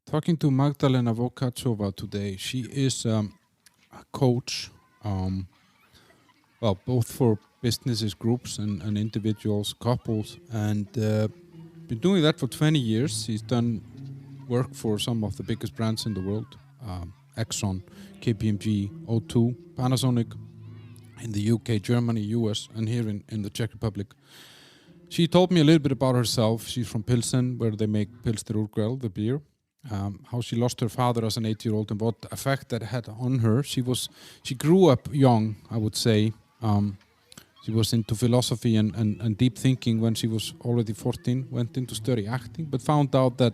talking to Magdalena Vokáčová today. She is a coach, both for businesses, groups, and individuals, couples, and been doing that for 20 years. She's done work for some of the biggest brands in the world, Exxon, KPMG, O2, Panasonic, in the UK, Germany, US, and here in the Czech Republic. She told me a little bit about herself. She's from Pilsen, where they make Pilsner Urquell, the beer. How she lost her father as an 8-year-old and what effect that had on her. She grew up young, I would say. She was into philosophy and deep thinking when she was already 14, went into study acting, but found out that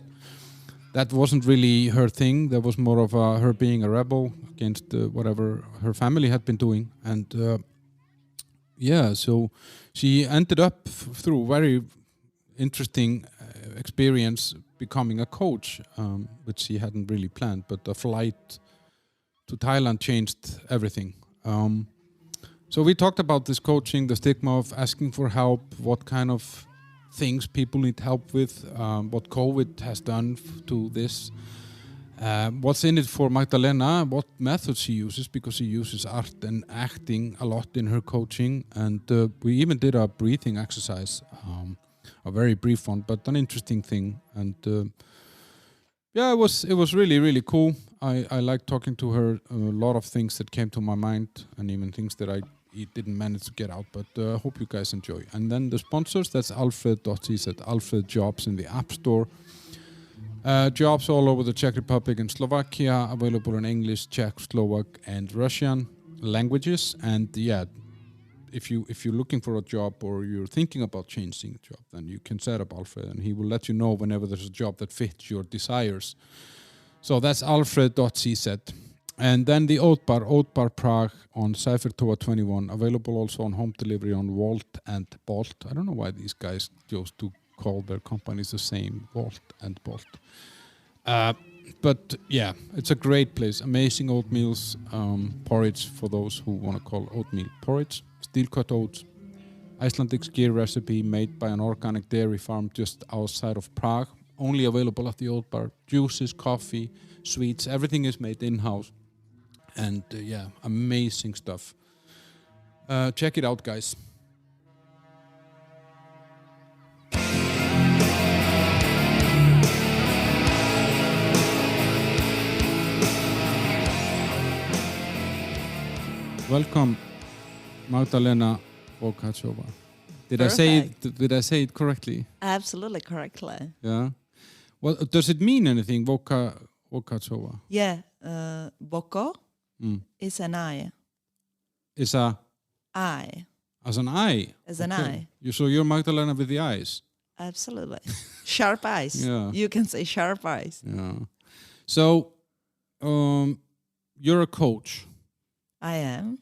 that wasn't really her thing. There was more of her being a rebel against whatever her family had been doing. And so she ended up through very interesting experience becoming a coach, which she hadn't really planned, but a flight to Thailand changed everything. So we talked about this coaching, the stigma of asking for help, what kind of things people need help with, what COVID has done to this, what's in it for Magdalena, what methods she uses, because she uses art and acting a lot in her coaching, and we even did a breathing exercise, a very brief one, but an interesting thing, and it was really, really cool. I liked talking to her. A lot of things that came to my mind, and even things that I didn't manage to get out, but I hope you guys enjoy. And then the sponsors, that's Alfred.cz, Alfred Jobs in the App Store. Jobs all over the Czech Republic and Slovakia, available in English, Czech, Slovak, and Russian languages. And if you're looking for a job or you're thinking about changing a job, then you can set up Alfred, and he will let you know whenever there's a job that fits your desires. So that's Alfred.cz. And then the Oat Bar Prague on Cyphertoa 21, available also on home delivery on Wolt and Bolt. I don't know why these guys chose to call their companies the same, Wolt and Bolt. But yeah, it's a great place. Amazing oatmeals, porridge for those who want to call oatmeal porridge. Steel cut oats, Icelandic skyr recipe made by an organic dairy farm just outside of Prague. Only available at the Oat Bar. Juices, coffee, sweets, everything is made in-house. And amazing stuff. Check it out, guys. Welcome, Magdalena Vokáčová. Did I say it correctly? Absolutely correctly. Yeah. Well, does it mean anything, Vokáčová? Yeah, Voko is an eye. Is a eye. As an eye? As an eye. So you're Magdalena with the eyes? Absolutely. Sharp eyes. Yeah. You can say sharp eyes. Yeah. So you're a coach. I am.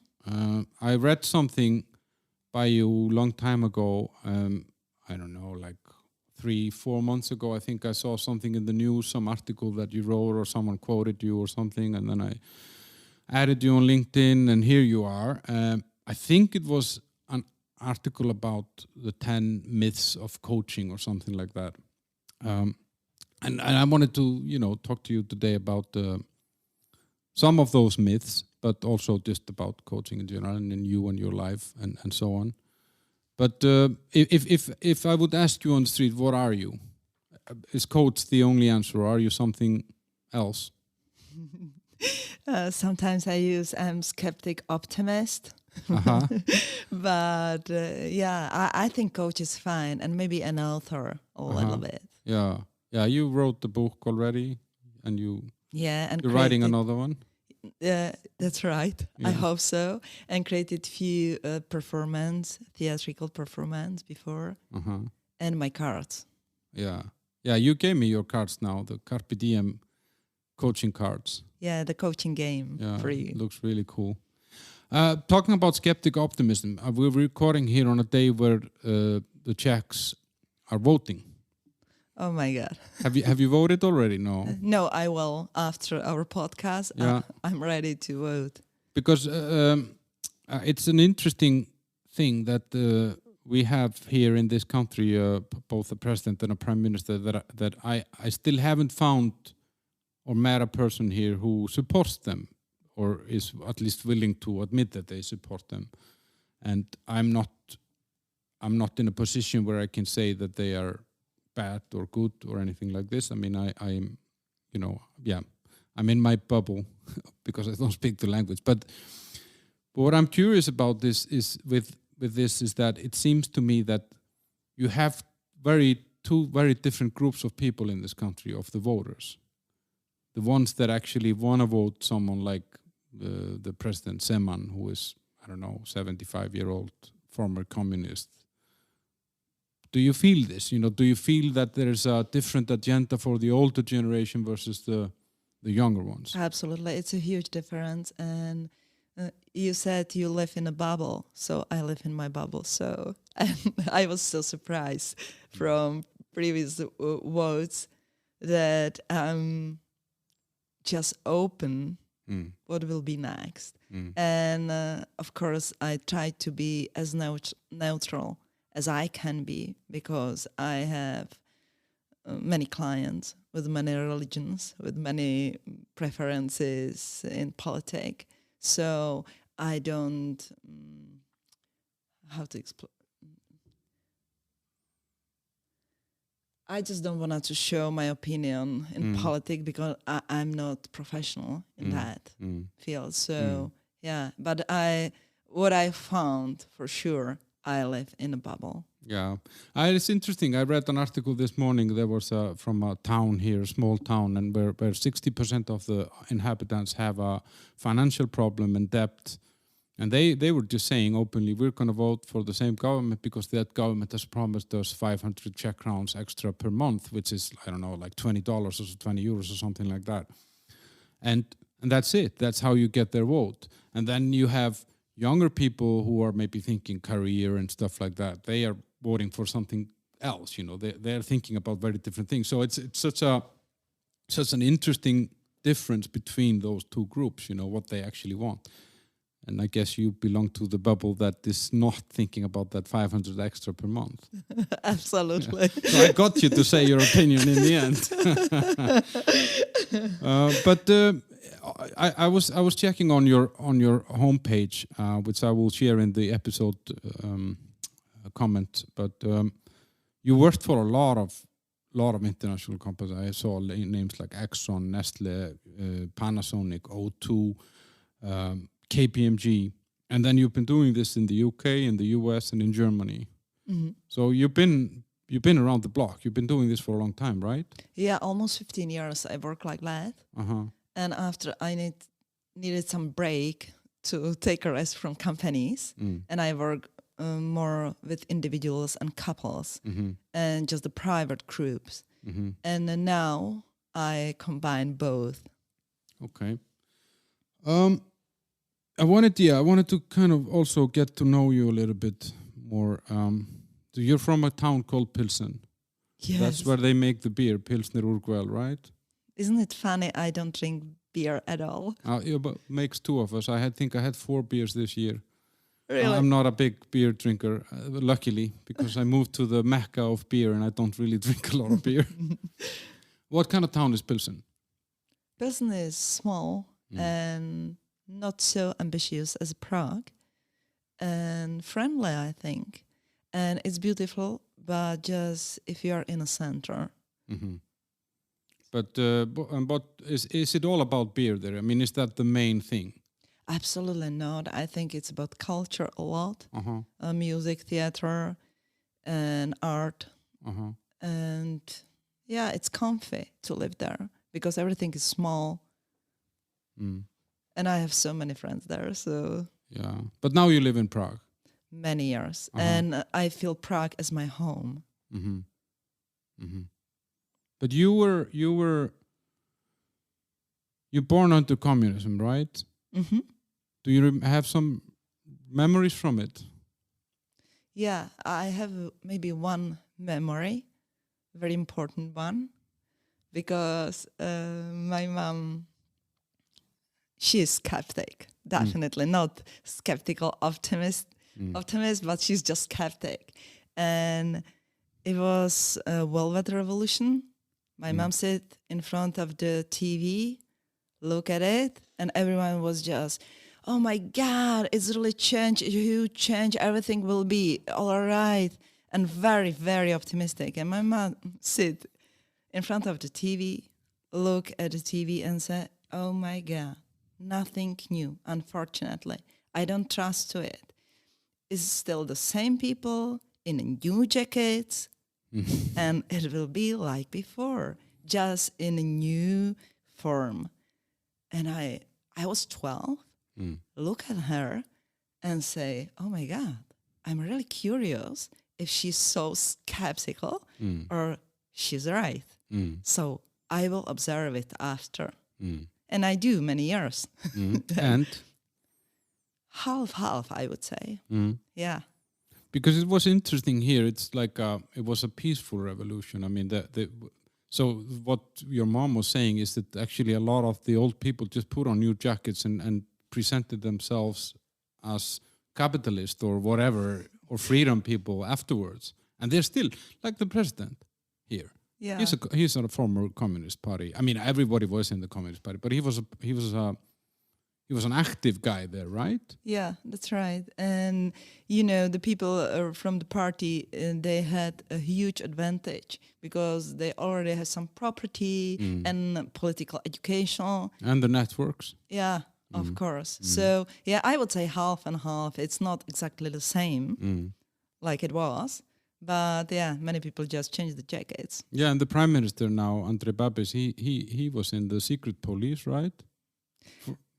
I read something by you a long time ago. I don't know, like 3-4 months ago. I think I saw something in the news, some article that you wrote or someone quoted you or something, and then I added you on LinkedIn, and here you are. I think it was an article about the 10 myths of coaching or something like that. And I wanted to, talk to you today about some of those myths, but also just about coaching in general and in you and your life and so on. But if I would ask you on the street, what are you? Is coach the only answer, or are you something else? Sometimes I use skeptic optimist. Uh-huh. But I think coach is fine, and maybe an author a little bit. Yeah. You wrote the book already, and you're writing another one. That's right. Yeah. I hope so. And created few theatrical performance before, and my cards. Yeah. You gave me your cards now, the Carpe Diem coaching cards. Yeah, the coaching game for you. Looks really cool. Talking about skeptic optimism, we're recording here on a day where the Czechs are voting. Oh my God! Have you voted already? No. No, I will after our podcast. Yeah. I'm ready to vote because it's an interesting thing that we have here in this country, both a president and a prime minister, that I still haven't found or met a person here who supports them, or is at least willing to admit that they support them. And I'm not in a position where I can say that they are bad or good or anything like this. I mean, I'm, I'm in my bubble because I don't speak the language. But what I'm curious about this is with this is that it seems to me that you have two very different groups of people in this country, of the voters. The ones that actually want to vote someone like the President Zeman, who is, 75-year-old former communist. Do you feel this? Do you feel that there's a different agenda for the older generation versus the younger ones? Absolutely. It's a huge difference. And you said you live in a bubble, so I live in my bubble. So and I was so surprised from previous votes that I'm just open what will be next. And of course, I try to be as neutral as I can be, because I have many clients with many religions, with many preferences in politics. So I don't, how to explain? I just don't want to show my opinion in politics, because I'm not professional in that field. So yeah, but what I found for sure, I live in a bubble. Yeah, it's interesting. I read an article this morning. There was from a town here, a small town, and where 60% of the inhabitants have a financial problem and debt. And they were just saying openly, we're going to vote for the same government because that government has promised us 500 Czech crowns extra per month, which is, like $20 or 20 euros or something like that. And that's it. That's how you get their vote. And then you have younger people who are maybe thinking career and stuff like that. They are voting for something else, They're thinking about very different things. So it's such an interesting difference between those two groups, what they actually want. And I guess you belong to the bubble that is not thinking about that 500 extra per month. Absolutely. Yeah. So I got you to say your opinion in the end. I was checking on your homepage, which I will share in the episode comment. But you worked for a lot of international companies. I saw names like Exxon, Nestlé, Panasonic, O2. KPMG, and then you've been doing this in the UK, in the US, and in Germany. Mm-hmm. So you've been around the block. You've been doing this for a long time, right? Yeah, almost 15 years I worked like that. And after I needed some break to take a rest from companies, and I work more with individuals and couples, and just the private groups. And now I combine both. Okay. I wanted to kind of also get to know you a little bit more. So you're from a town called Pilsen. Yes. That's where they make the beer, Pilsner Urquell, right? Isn't it funny? I don't drink beer at all. Yeah, but makes two of us. I think I had 4 beers this year. Really? I'm not a big beer drinker, luckily, because I moved to the mecca of beer and I don't really drink a lot of beer. What kind of town is Pilsen? Pilsen is small and not so ambitious as Prague, and friendly, I think. And it's beautiful, but just if you are in a center. But is it all about beer there? I mean, is that the main thing? Absolutely not. I think it's about culture a lot. Music, theater, and art. And yeah, it's comfy to live there because everything is small. And I have so many friends there, so... Yeah, but now you live in Prague. Many years. And I feel Prague as my home. But you're born into communism, right? Do you have some memories from it? Yeah, I have maybe one memory, very important one, because my mom... She's skeptic, definitely not skeptical optimist, but she's just skeptic. And it was a Velvet Revolution My mom sit in front of the TV, look at it, and everyone was just, oh my God, it's really changed, a huge change, everything will be all right, and very, very optimistic. And my mom sit in front of the TV, look at the TV and say, oh my God, nothing new, unfortunately. I don't trust to it. It's still the same people in new jackets, and it will be like before, just in a new form. And I was 12, look at her and say, oh my God, I'm really curious if she's so skeptical or she's right. So I will observe it after. And I do many years. And? Half, I would say. Yeah. Because it was interesting here. It's like it was a peaceful revolution. I mean, so what your mom was saying is that actually a lot of the old people just put on new jackets and presented themselves as capitalist or whatever, or freedom people afterwards. And they're still, like the president here. Yeah. He's a former Communist Party. I mean, everybody was in the Communist Party, but he was an active guy there, right? Yeah, that's right. And, you know, the people from the party, they had a huge advantage because they already had some property and political education. And the networks. Yeah, of course. So, yeah, I would say half and half. It's not exactly the same like it was. But, yeah, many people just changed the jackets. Yeah, and the Prime Minister now, Andrej Babis, he was in the secret police, right?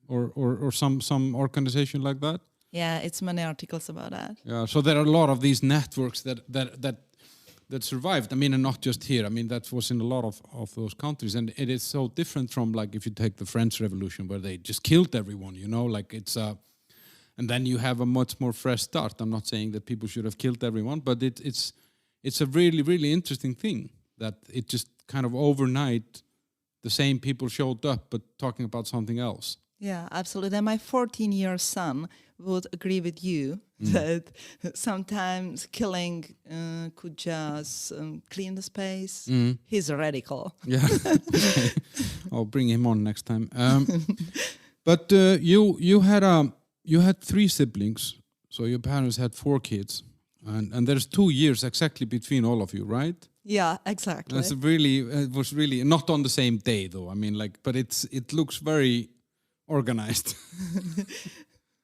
Or some organization like that. Yeah, it's many articles about that. Yeah, so there are a lot of these networks that survived. I mean, and not just here. I mean, that was in a lot of those countries, and it is so different from, like, if you take the French Revolution, where they just killed everyone. You know, like it's and then you have a much more fresh start. I'm not saying that people should have killed everyone, but it's a really, really interesting thing that it just kind of overnight the same people showed up, but talking about something else. Yeah, absolutely. And my 14-year son would agree with you that sometimes killing could just clean the space. He's a radical. Yeah, I'll bring him on next time. But you had 3 siblings, so your parents had 4 kids, and there's 2 years exactly between all of you, right? Yeah, exactly. That's it was really not on the same day, though. I mean, like, but it looks very organized.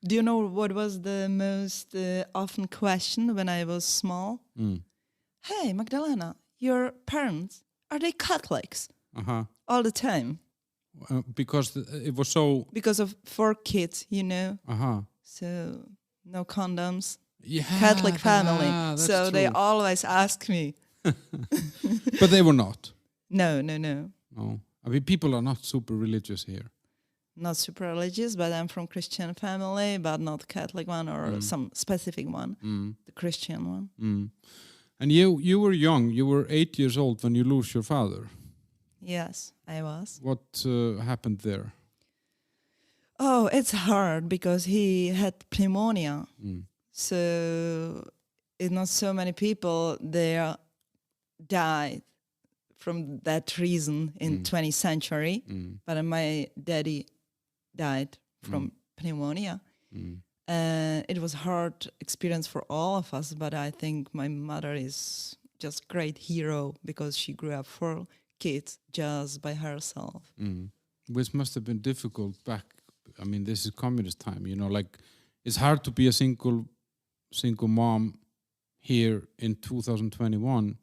Do you know what was the most often question when I was small? Hey, Magdalena, your parents, are they Catholics? All the time. Because it was so... Because of 4 kids, you know. So no condoms. Yeah, Catholic family. So true. they always ask me. But they were not. No. Oh, I mean, people are not super religious here. Not super religious, but I'm from Christian family, but not Catholic one or some specific one, the Christian one. And you were young. You were 8 years old when you lost your father. Yes, I was. What happened there? Oh, it's hard because he had pneumonia. So it's not so many people there died from that reason in 20th century. But my daddy died from pneumonia. It was a hard experience for all of us, but I think my mother is just great hero because she grew up 4 kids just by herself. Which must have been difficult back. I mean, this is communist time, you know, like it's hard to be a single mom here in 2021.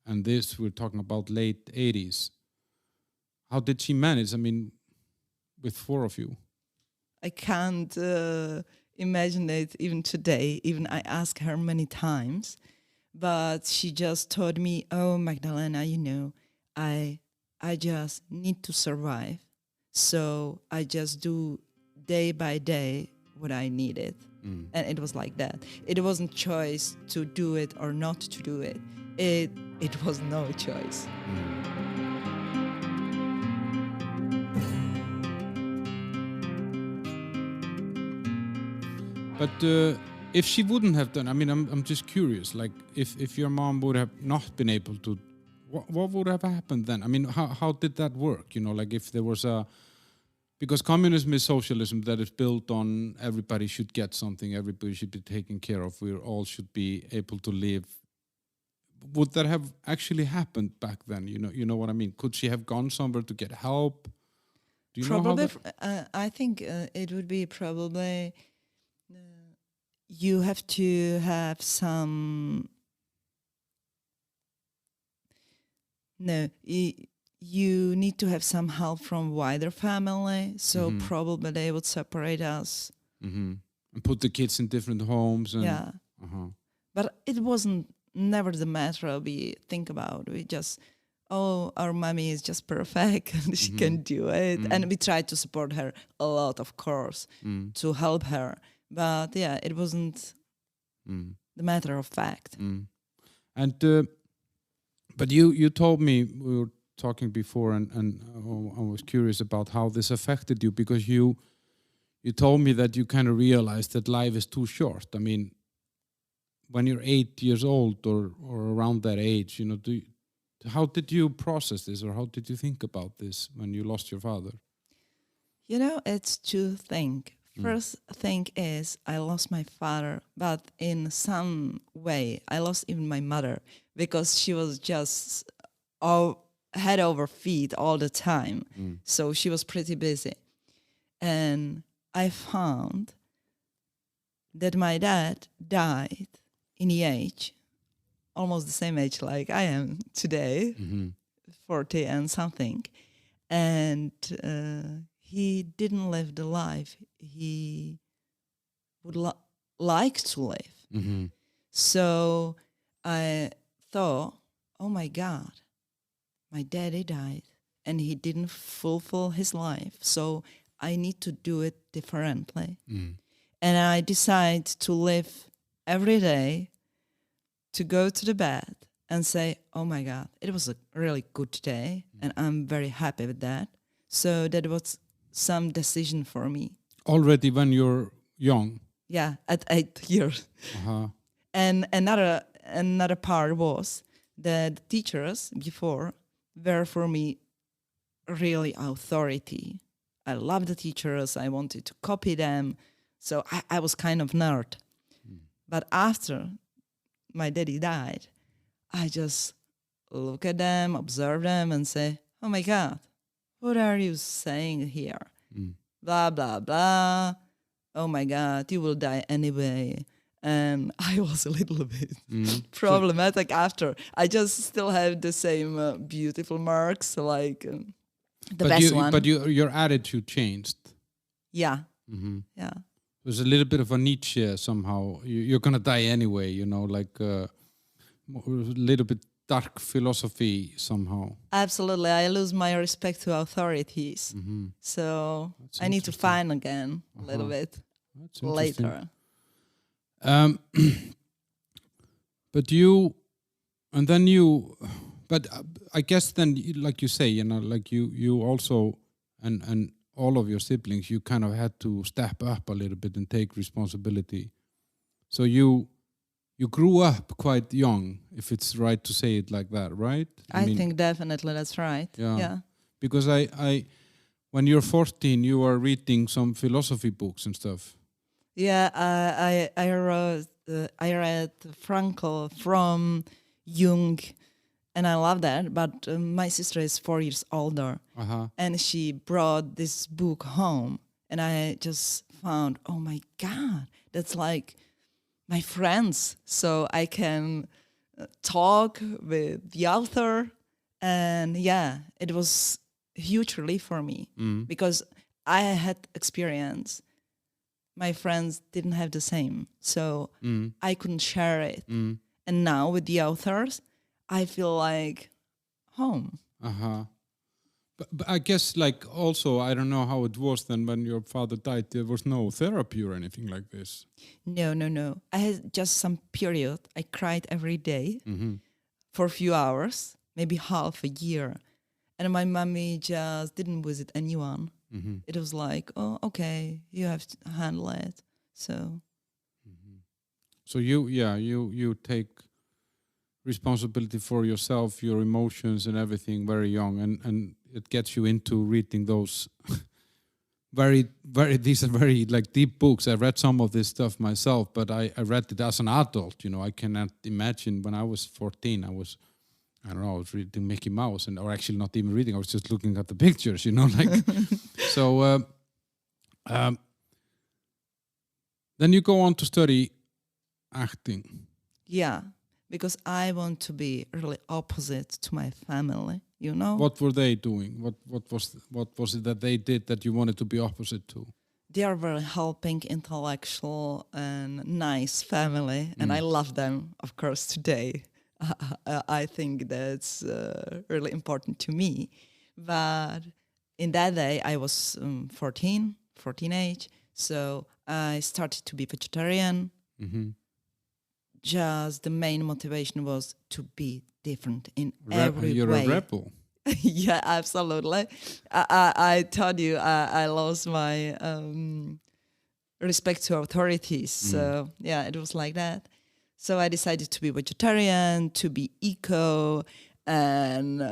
And this, we're talking about late 80s. How did she manage? I mean, with 4 of you? I can't imagine it even today. Even I asked her many times. But she just told me, oh, Magdalena, you know, I just need to survive. So I just do day by day what I needed. And it was like that. It wasn't choice to do it or not to do it. It was no choice. But if she wouldn't have done, I mean, I'm just curious, like if your mom would have not been able to what would have happened then? I mean, how did that work? You know, like if there was because communism is socialism that is built on everybody should get something, everybody should be taken care of, we all should be able to live. Would that have actually happened back then? You know what I mean? Could she have gone somewhere to get help? Do you Probably, know how that... I think it would be probably you have to have some. No, you need to have some help from wider family. So probably they would separate us. And put the kids in different homes. And, yeah. But it wasn't never the matter we think about. We just, our mommy is just perfect and she can do it. And we tried to support her a lot, of course, to help her. But yeah, it wasn't the matter of fact. And but you told me, we were talking before, and I was curious about how this affected you, because you told me that you kind of realized that life is too short. I mean, when you're 8 years old or around that age, you know, how did you process this, or how did you think about this when you lost your father? You know, it's two things. First thing is I lost my father, but in some way I lost even my mother, because she was just head over feet all the time. So she was pretty busy. And I found that my dad died in the age, almost the same age like I am today, 40 and something. And he didn't live the life he would like to live. So I thought, oh my God, my daddy died and he didn't fulfill his life. So I need to do it differently. And I decided to live every day, to go to the bed and say, oh my God, it was a really good day and I'm very happy with that. So that was some decision for me. Already when you're young? Yeah, at 8 years. And another part was that the teachers before were for me really authority. I loved the teachers. I wanted to copy them. So I was kind of nerd. But after my daddy died, I just look at them, observe them, and say, oh my God, what are you saying here? Blah, blah, blah. Oh my God, you will die anyway. And I was a little bit problematic after. I just still have the same beautiful marks, like the best one. But your attitude changed. Yeah. Yeah. There's a little bit of a Nietzsche somehow. You're going to die anyway, you know, like a little bit dark philosophy somehow. Absolutely. I lose my respect to authorities. So I need to find again a little bit later. But I guess then, like you say, you know, like you also, and all of your siblings, you kind of had to step up a little bit and take responsibility. So you grew up quite young, if it's right to say it like that, right? I mean, think definitely that's right. Yeah. Because I when you're 14, you are reading some philosophy books and stuff. Yeah, I read Frankl, from Jung, and I love that. But my sister is 4 years older, and she brought this book home, and I just found, oh my God, that's like my friends. So I can talk with the author, and yeah, it was a huge relief for me because I had experience. My friends didn't have the same, so I couldn't share it. And now with the authors, I feel like home. But I guess, like, also, I don't know how it was then when your father died. There was no therapy or anything like this. No. I had just some period. I cried every day for a few hours, maybe half a year. And my mommy just didn't visit anyone. It was like, oh, okay, you have to handle it. So, so you take responsibility for yourself, your emotions, and everything very young, and it gets you into reading those these are very like deep books. I read some of this stuff myself, but I read it as an adult. I cannot imagine when I was 14. I was reading Mickey Mouse, or actually not even reading. I was just looking at the pictures. Like so. Then you go on to study acting. Yeah, because I want to be really opposite to my family. What were they doing? What was it that they did that you wanted to be opposite to? They are very helping, intellectual, and nice family, and I love them, of course, today. I think that's really important to me. But in that day, I was 14 age, so I started to be vegetarian. Mm-hmm. Just the main motivation was to be different in every You're way. a rebel. Yeah, absolutely. I told you I lost my respect to authorities. So yeah, it was like that. So I decided to be vegetarian, to be eco, and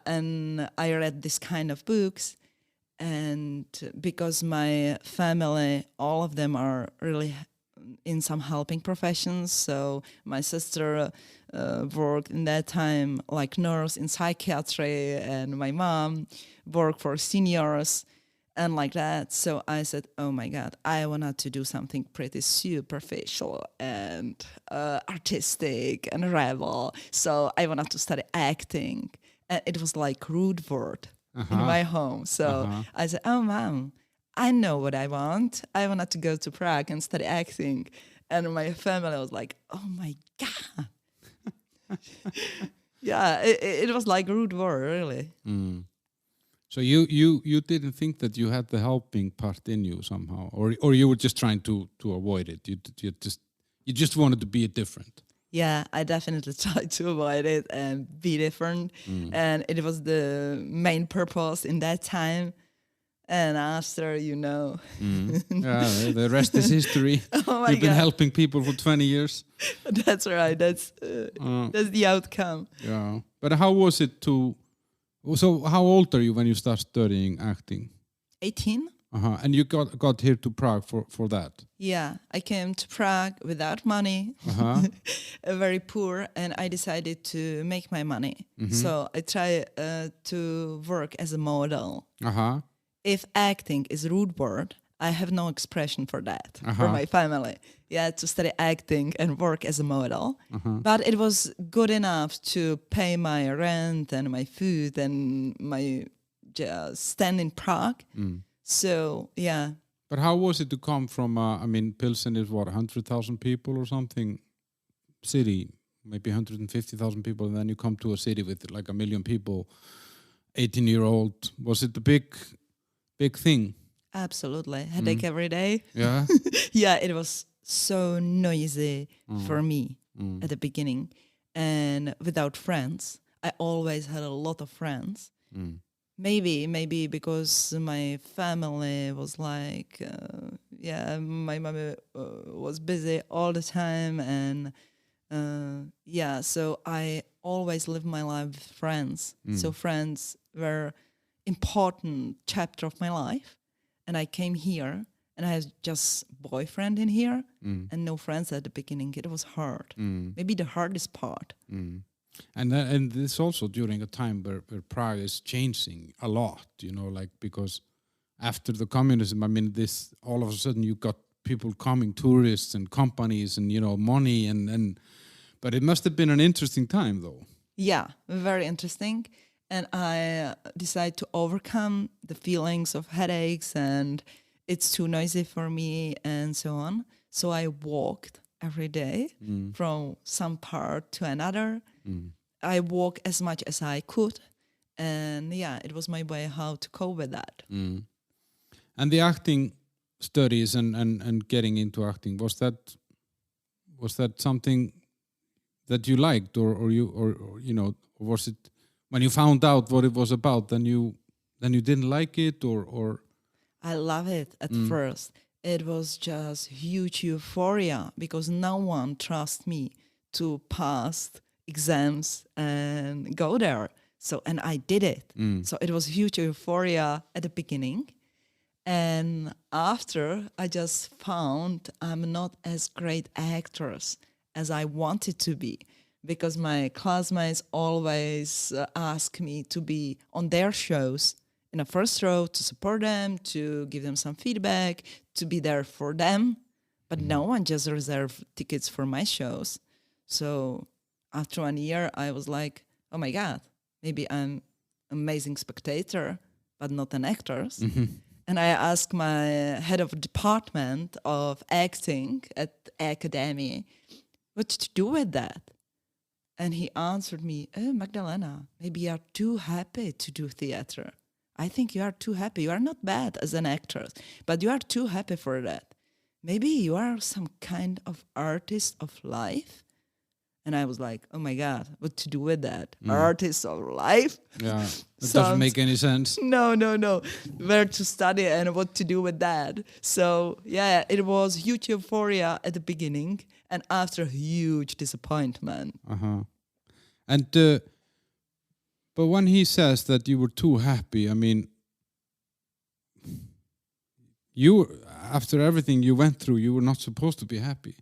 and I read this kind of books. And because my family, all of them are really in some helping professions. So my sister worked in that time like nurse in psychiatry, and my mom worked for seniors and like that. So I said, oh my God, I wanted to do something pretty superficial and artistic and rebel. So I wanted to study acting. And it was like rude word in my home. So I said, oh, Mom, I know what I want. I wanted to go to Prague and study acting. And my family was like, oh my God. Yeah, it was like rude word, really. So you didn't think that you had the helping part in you somehow, or you were just trying to avoid it. You just wanted to be different. Yeah, I definitely tried to avoid it and be different. And it was the main purpose in that time. And after, Yeah, the rest is history. Oh my You've been God. helping people for 20 years. That's right. That's the outcome. Yeah. But how was it so how old are you when you start studying acting? 18. And you got here to Prague for that? Yeah, I came to Prague without money, very poor, and I decided to make my money. So I try to work as a model. If acting is a rude word, I have no expression for that, for my family. Yeah, to study acting and work as a model. But it was good enough to pay my rent and my food and my stand in Prague. So, yeah. But how was it to come from, Pilsen is 100,000 people or something? City, maybe 150,000 people, and then you come to a city with like 1 million people, 18-year-old. Was it a big thing? Absolutely. Headache every day. Yeah? Yeah, it was so noisy for me at the beginning. And without friends, I always had a lot of friends. Maybe because my family was like, my mom was busy all the time. And so I always lived my life with friends. So friends were important chapter of my life. And I came here and I had just boyfriend in here and no friends at the beginning. It was hard. Maybe the hardest part. And this also during a time where Prague is changing a lot, because after the communism, this all of a sudden you got people coming, tourists and companies and, money but it must have been an interesting time though. Yeah, very interesting. And I decided to overcome the feelings of headaches and it's too noisy for me and so on. So I walked every day from some part to another. I walked as much as I could. And it was my way how to cope with that. And the acting studies and getting into acting, was that something that you liked or was it when you found out what it was about, then you didn't like it or? I love it at first. It was just huge euphoria because no one trusts me to pass exams and go there. So, and I did it. So it was huge euphoria at the beginning. And after, I just found I'm not as great actors as I wanted to be, because my classmates always ask me to be on their shows in the first row, to support them, to give them some feedback, to be there for them. But no one just reserved tickets for my shows. So after 1 year, I was like, oh my God, maybe I'm amazing spectator, but not an actor. And I asked my head of department of acting at academy, what to do with that? And he answered me, oh, Magdalena, maybe you are too happy to do theater. I think you are too happy. You are not bad as an actress, but you are too happy for that. Maybe you are some kind of artist of life. And I was like, oh my God, what to do with that? Artist of life? Yeah, it doesn't make any sense. No. Where to study and what to do with that? So yeah, it was huge euphoria at the beginning, and after huge disappointment. And but when he says that you were too happy, I mean, you, after everything you went through, you were not supposed to be happy.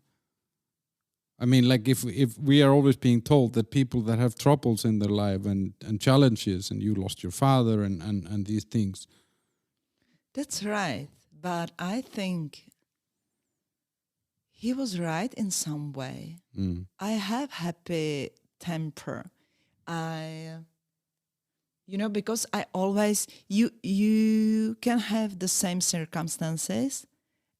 I mean, like if we are always being told that people that have troubles in their life and challenges, and you lost your father and these things. That's right. But I think he was right in some way. I have happy temper. Because I always, you can have the same circumstances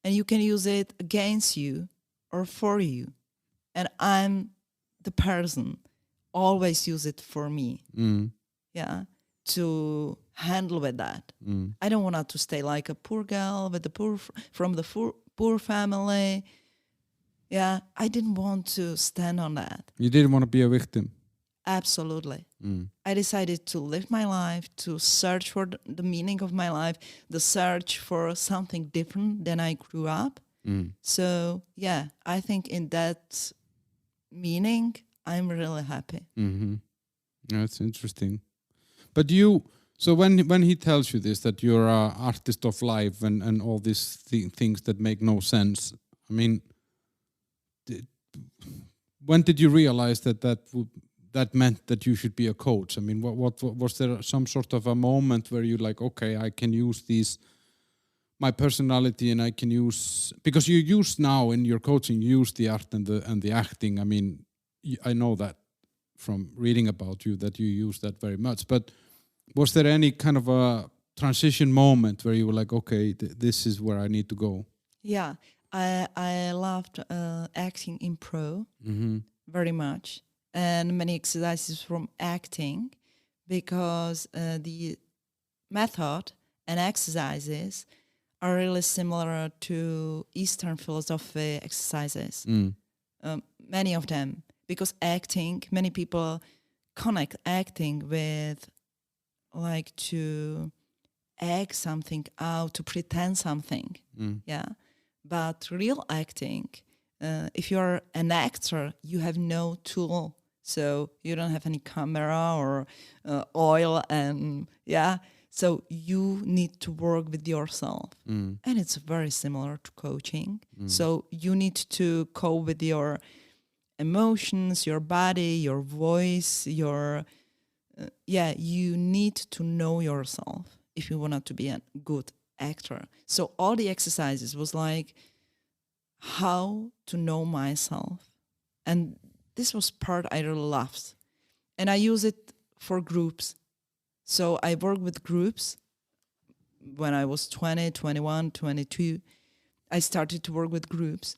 and you can use it against you or for you. And I'm the person, always use it for me. To handle with that. I don't want to stay like a poor girl with from the poor family. Yeah, I didn't want to stand on that. You didn't want to be a victim? Absolutely. I decided to live my life, to search for the meaning of my life, the search for something different than I grew up. So, yeah, I think in that meaning, I'm really happy. That's interesting. But so when he tells you this, that you're an artist of life and all these things that make no sense, I mean, when did you realize that meant that you should be a coach? I mean, what was there some sort of a moment where you're like, okay, I can use my personality, and I can use, because you use now in your coaching, you use the art and the acting. I mean, I know that from reading about you that you use that very much. But was there any kind of a transition moment where you were like, okay, this is where I need to go? Yeah, I loved acting improv very much, and many exercises from acting, because the method and exercises are really similar to Eastern philosophy exercises. Many of them, because acting, many people connect acting with like to act something out, to pretend something. Yeah. But real acting, if you're an actor, you have no tool. So you don't have any camera or oil, and so you need to work with yourself. And it's very similar to coaching. So you need to cope with your emotions, your body, your voice, you need to know yourself if you want to be a good actor. So all the exercises was like how to know myself. And this was part I really loved. And I use it for groups. So I work with groups. When I was 20, 21, 22, I started to work with groups.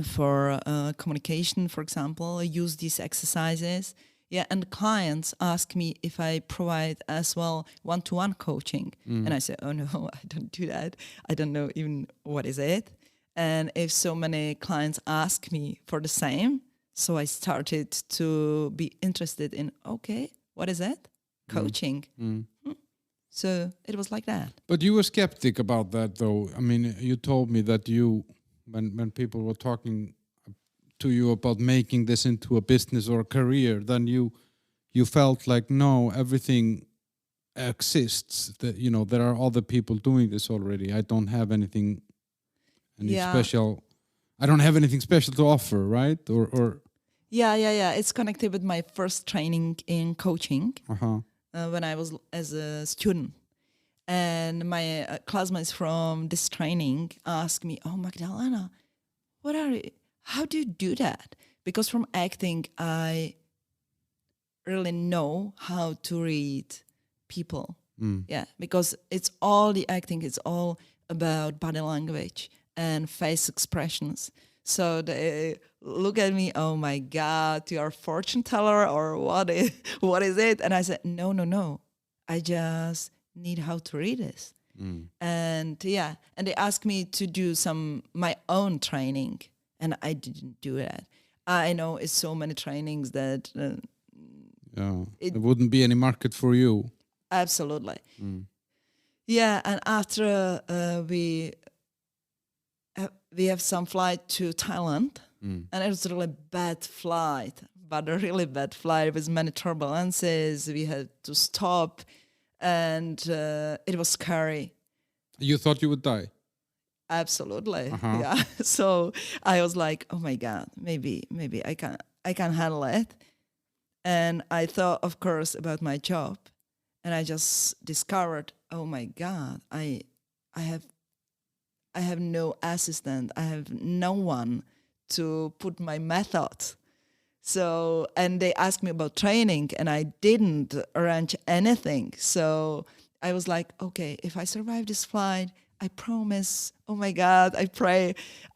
For communication, for example, I use these exercises. Yeah, and clients ask me if I provide as well one-to-one coaching. And I say, oh no, I don't do that. I don't know even what is it. And if so many clients ask me for the same, so I started to be interested in, okay, what is it? Coaching. So it was like that. But you were skeptic about that, though. I mean, you told me that when people were talking to you about making this into a business or a career, then you felt like, no, everything exists. That, you know, there are other people doing this already. I don't have any special. I don't have anything special to offer, right? Or Yeah. It's connected with my first training in coaching uh-huh. When I was as a student. And my classmates from this training asked me, "Oh, Magdalena, how do you do that?" Because from acting, I really know how to read people. Yeah, because it's all the acting. It's all about body language and face expressions. So they look at me, "Oh my God, you are a fortune teller or what is it?" And I said, no. I just need how to read this. And they asked me to do my own training, and I didn't do that. I know it's so many trainings that there wouldn't be any market for you. Absolutely. Yeah, and after we have some flight to Thailand, and it was a really bad flight, but a really bad flight with many turbulences. We had to stop, and it was scary. You thought you would die? Absolutely. Uh-huh. Yeah. So I was like, "Oh my God, maybe I can handle it." And I thought, of course, about my job, and I just discovered, "Oh my God, I have no assistant. I have no one to put my method." So, and they asked me about training, and I didn't arrange anything. So I was like, okay, if I survive this flight, I promise, oh my God, I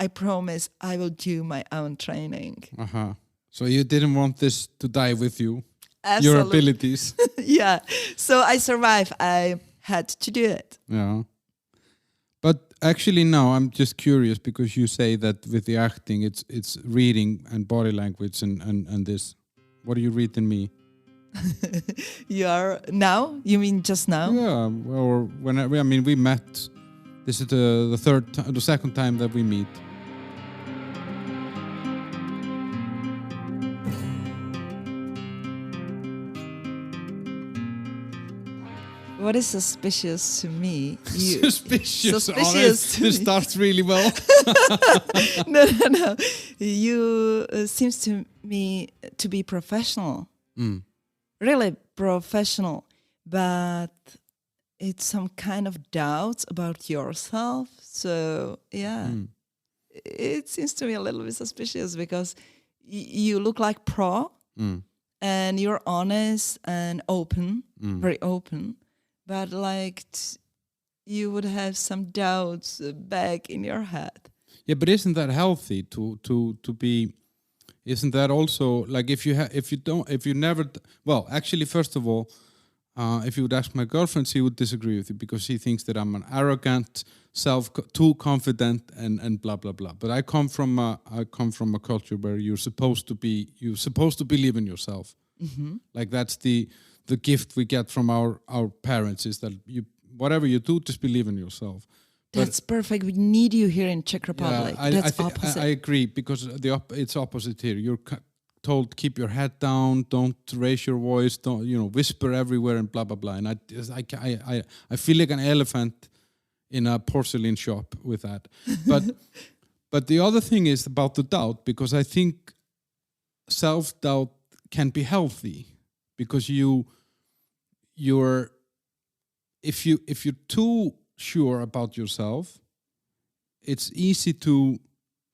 promise I will do my own training. Uh-huh. So you didn't want this to die with you? Absolutely. Your abilities? Yeah. So I survived. I had to do it. Yeah. But actually, no, I'm just curious because you say that with the acting, it's reading and body language and this. What do you read in me? You are now? You mean just now? Yeah, or I mean, we met. This is the second time that we meet. What is suspicious to me? Suspicious to this me. starts really well. No. You seems to me to be professional. Really professional. But it's some kind of doubts about yourself. So, yeah. It seems to me a little bit suspicious because you look like pro and you're honest and open, very open. But like you would have some doubts back in your head. Yeah, but isn't that healthy to be? Isn't that also like if you never? Well, actually, first of all, if you would ask my girlfriend, she would disagree with you because she thinks that I'm an arrogant, too confident, and blah blah blah. But I come from a culture where you're supposed to believe in yourself. Like that's the gift we get from our parents is that whatever you do, just believe in yourself. That's perfect. We need you here in Czech Republic. Yeah, That's opposite. I agree because it's opposite here. You're told keep your head down, don't raise your voice, don't whisper everywhere and blah blah blah. And I feel like an elephant in a porcelain shop with that. But the other thing is about the doubt because I think self-doubt can be healthy because if you're too sure about yourself, it's easy to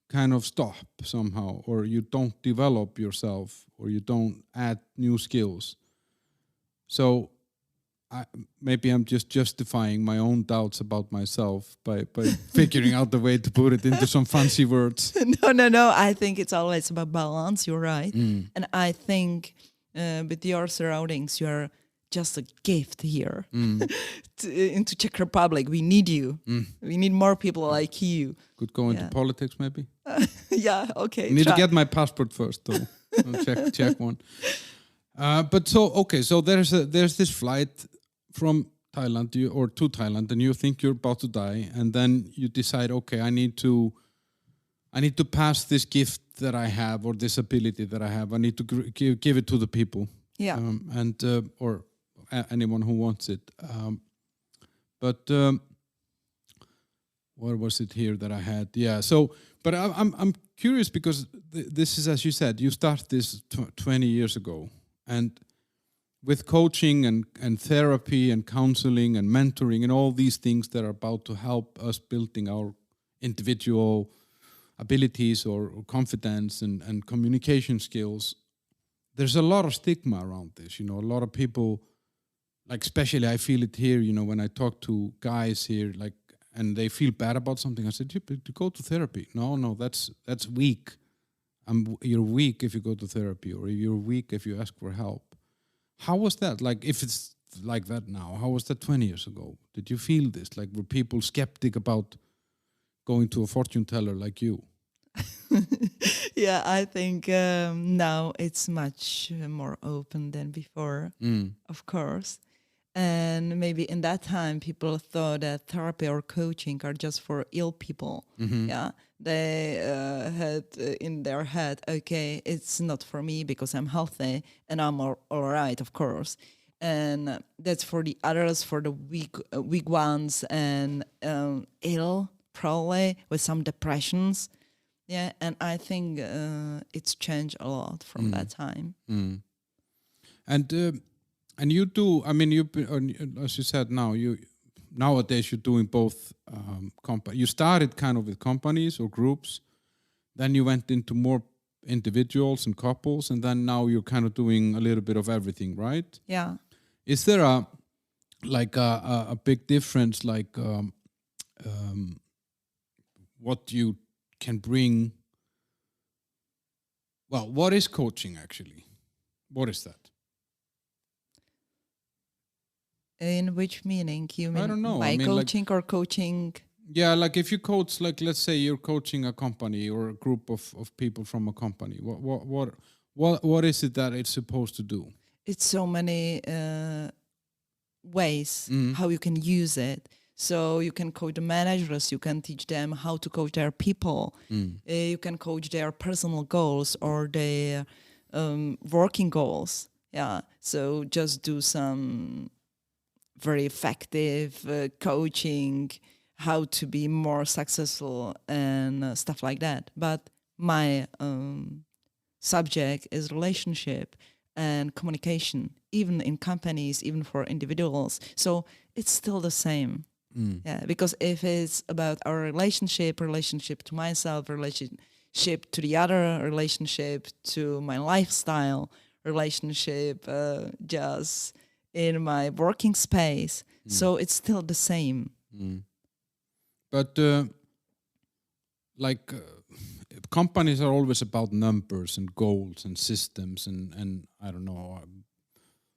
kind of stop somehow, or you don't develop yourself, or you don't add new skills. So maybe I'm just justifying my own doubts about myself by figuring out the way to put it into some fancy words. No. I think it's always about balance. You're right. And I think with your surroundings, you're just a gift here into Czech Republic. We need you. We need more people like you. Could go into politics maybe. Yeah, okay. I need to get my passport first though. I'll check one. But so there's this flight from Thailand to Thailand, and you think you're about to die, and then you decide, okay, I need to I need to pass this gift that I have or this ability that I have. I need to give it to the people. Yeah. Or anyone who wants it. But what was it here that I had? Yeah. So, but I'm curious because this is, as you said, you started this 20 years ago, and with coaching and therapy and counseling and mentoring and all these things that are about to help us building our individual abilities or confidence and communication skills, there's a lot of stigma around this. A lot of people, like especially I feel it here, when I talk to guys here, like, and they feel bad about something. I said, you go to therapy. No, that's weak. You're weak if you go to therapy, or you're weak if you ask for help. How was that? Like, if it's like that now, how was that 20 years ago? Did you feel this? Like, were people skeptic about going to a fortune teller like you? Yeah, I think now it's much more open than before, of course. And maybe in that time, people thought that therapy or coaching are just for ill people. Mm-hmm. Yeah, they had in their head, okay, it's not for me because I'm healthy and I'm all right, of course. And that's for the others, for the weak ones and ill, probably with some depressions. Yeah, and I think it's changed a lot from that time. Mm. And you do, I mean, as you said nowadays you're doing both you started kind of with companies or groups, then you went into more individuals and couples, and then now you're kind of doing a little bit of everything, right? Yeah. Is there a big difference, like what you can bring? Well, what is coaching actually? What is that? In which meaning? You mean I don't know. my coaching or coaching? Yeah, like if you coach, like let's say you're coaching a company or a group of people from a company. What is it that it's supposed to do? It's so many ways how you can use it. So you can coach the managers, you can teach them how to coach their people. You can coach their personal goals or their working goals. Yeah, so just do some very effective coaching, how to be more successful and stuff like that. But my subject is relationship and communication, even in companies, even for individuals. So it's still the same. Yeah, because if it's about our relationship to myself, relationship to the other, relationship to my lifestyle, relationship just in my working space, so it's still the same. But companies are always about numbers and goals and systems and I don't know,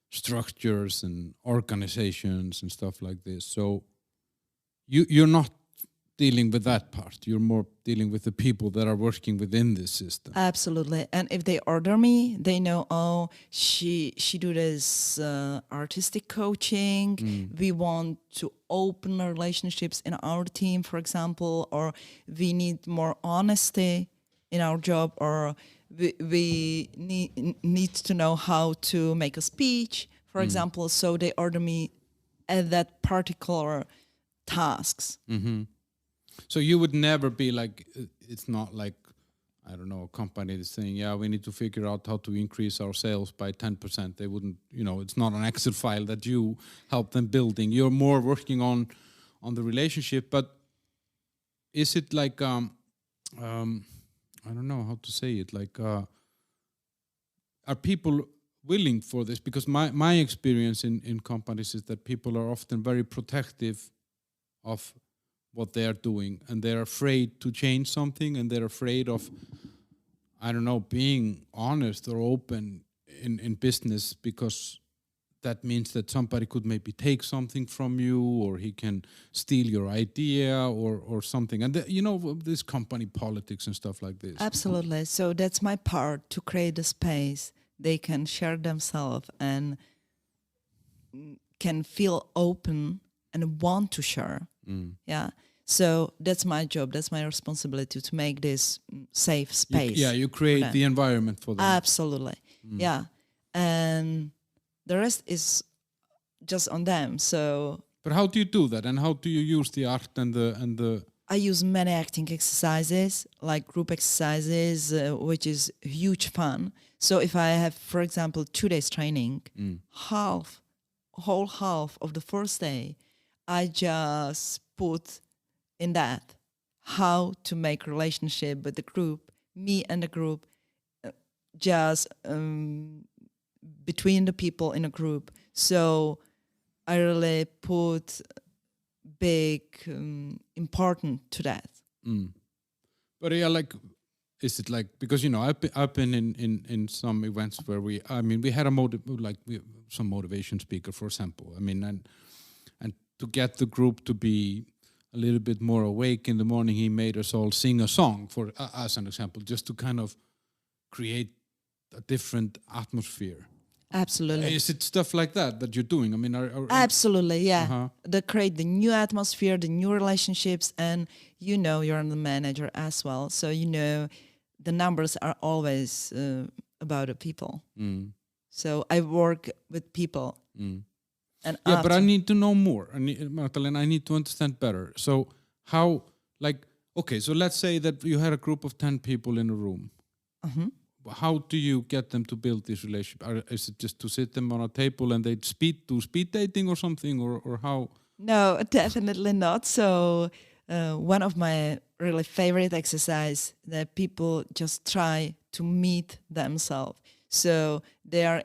structures and organizations and stuff like this. So you're not dealing with that part. You're more dealing with the people that are working within this system. Absolutely. And if they order me, they know, oh, she do this artistic coaching. We want to open relationships in our team, for example, or we need more honesty in our job, or we need to know how to make a speech, for example. So they order me at that particular tasks. So you would never be like, it's not like, I don't know, a company is saying, yeah, we need to figure out how to increase our sales by 10%. They wouldn't, it's not an Excel file that you help them building. You're more working on the relationship. But is it like, I don't know how to say it, like, are people willing for this? Because my experience in companies is that people are often very protective of what they are doing, and they're afraid to change something, and they're afraid of, I don't know, being honest or open in business, because that means that somebody could maybe take something from you, or he can steal your idea or something. And this company politics and stuff like this. Absolutely. So that's my part, to create a space they can share themselves and can feel open and want to share. Yeah. So that's my job. That's my responsibility to make this safe space. You create the environment for them. Absolutely. Yeah. And the rest is just on them. So. But how do you do that? And how do you use the art and the? I use many acting exercises, like group exercises, which is huge fun. So if I have, for example, 2 days training, whole half of the first day, I just put in that how to make relationship with the group, me and the group, just between the people in a group. So I really put big important to that. But yeah, like, is it like, because I've been in some events where we had some motivation speaker, for example. I mean, and to get the group to be a little bit more awake in the morning, he made us all sing a song, for as an example, just to kind of create a different atmosphere. Absolutely. Is it stuff like that you're doing? I mean, absolutely, yeah. They create the new atmosphere, the new relationships, and you're the manager as well, so the numbers are always about the people. So I work with people. And but I need to know more. Magdalena, I need to understand better. So how, so let's say that you had a group of 10 people in a room. How do you get them to build this relationship? Is it just to sit them on a table and they do speed dating or something, or how? No, definitely not. So one of my really favorite exercise that people just try to meet themselves. So they are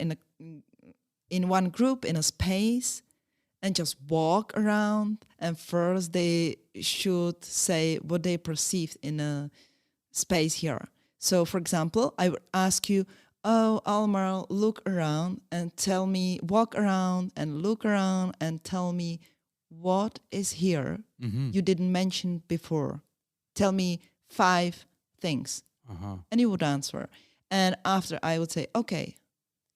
in one group in a space and just walk around, and first they should say what they perceived in a space here. So, for example, I would ask you, Almar, look around and tell me, walk around and look around and tell me what is here you didn't mention before. Tell me 5 things. And you would answer. And after I would say, okay,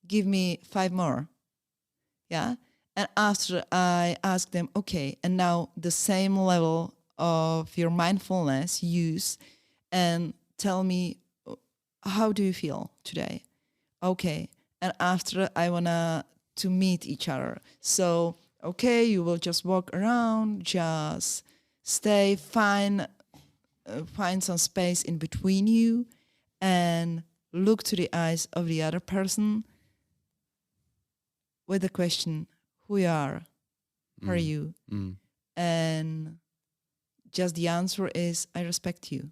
give me 5 more. Yeah. And after I ask them, okay, and now the same level of your mindfulness use and tell me, how do you feel today? Okay. And after I want to meet each other. So, okay, you will just walk around, just stay, find some space in between you and look to the eyes of the other person with the question, who you are, how are you? And just the answer is, I respect you.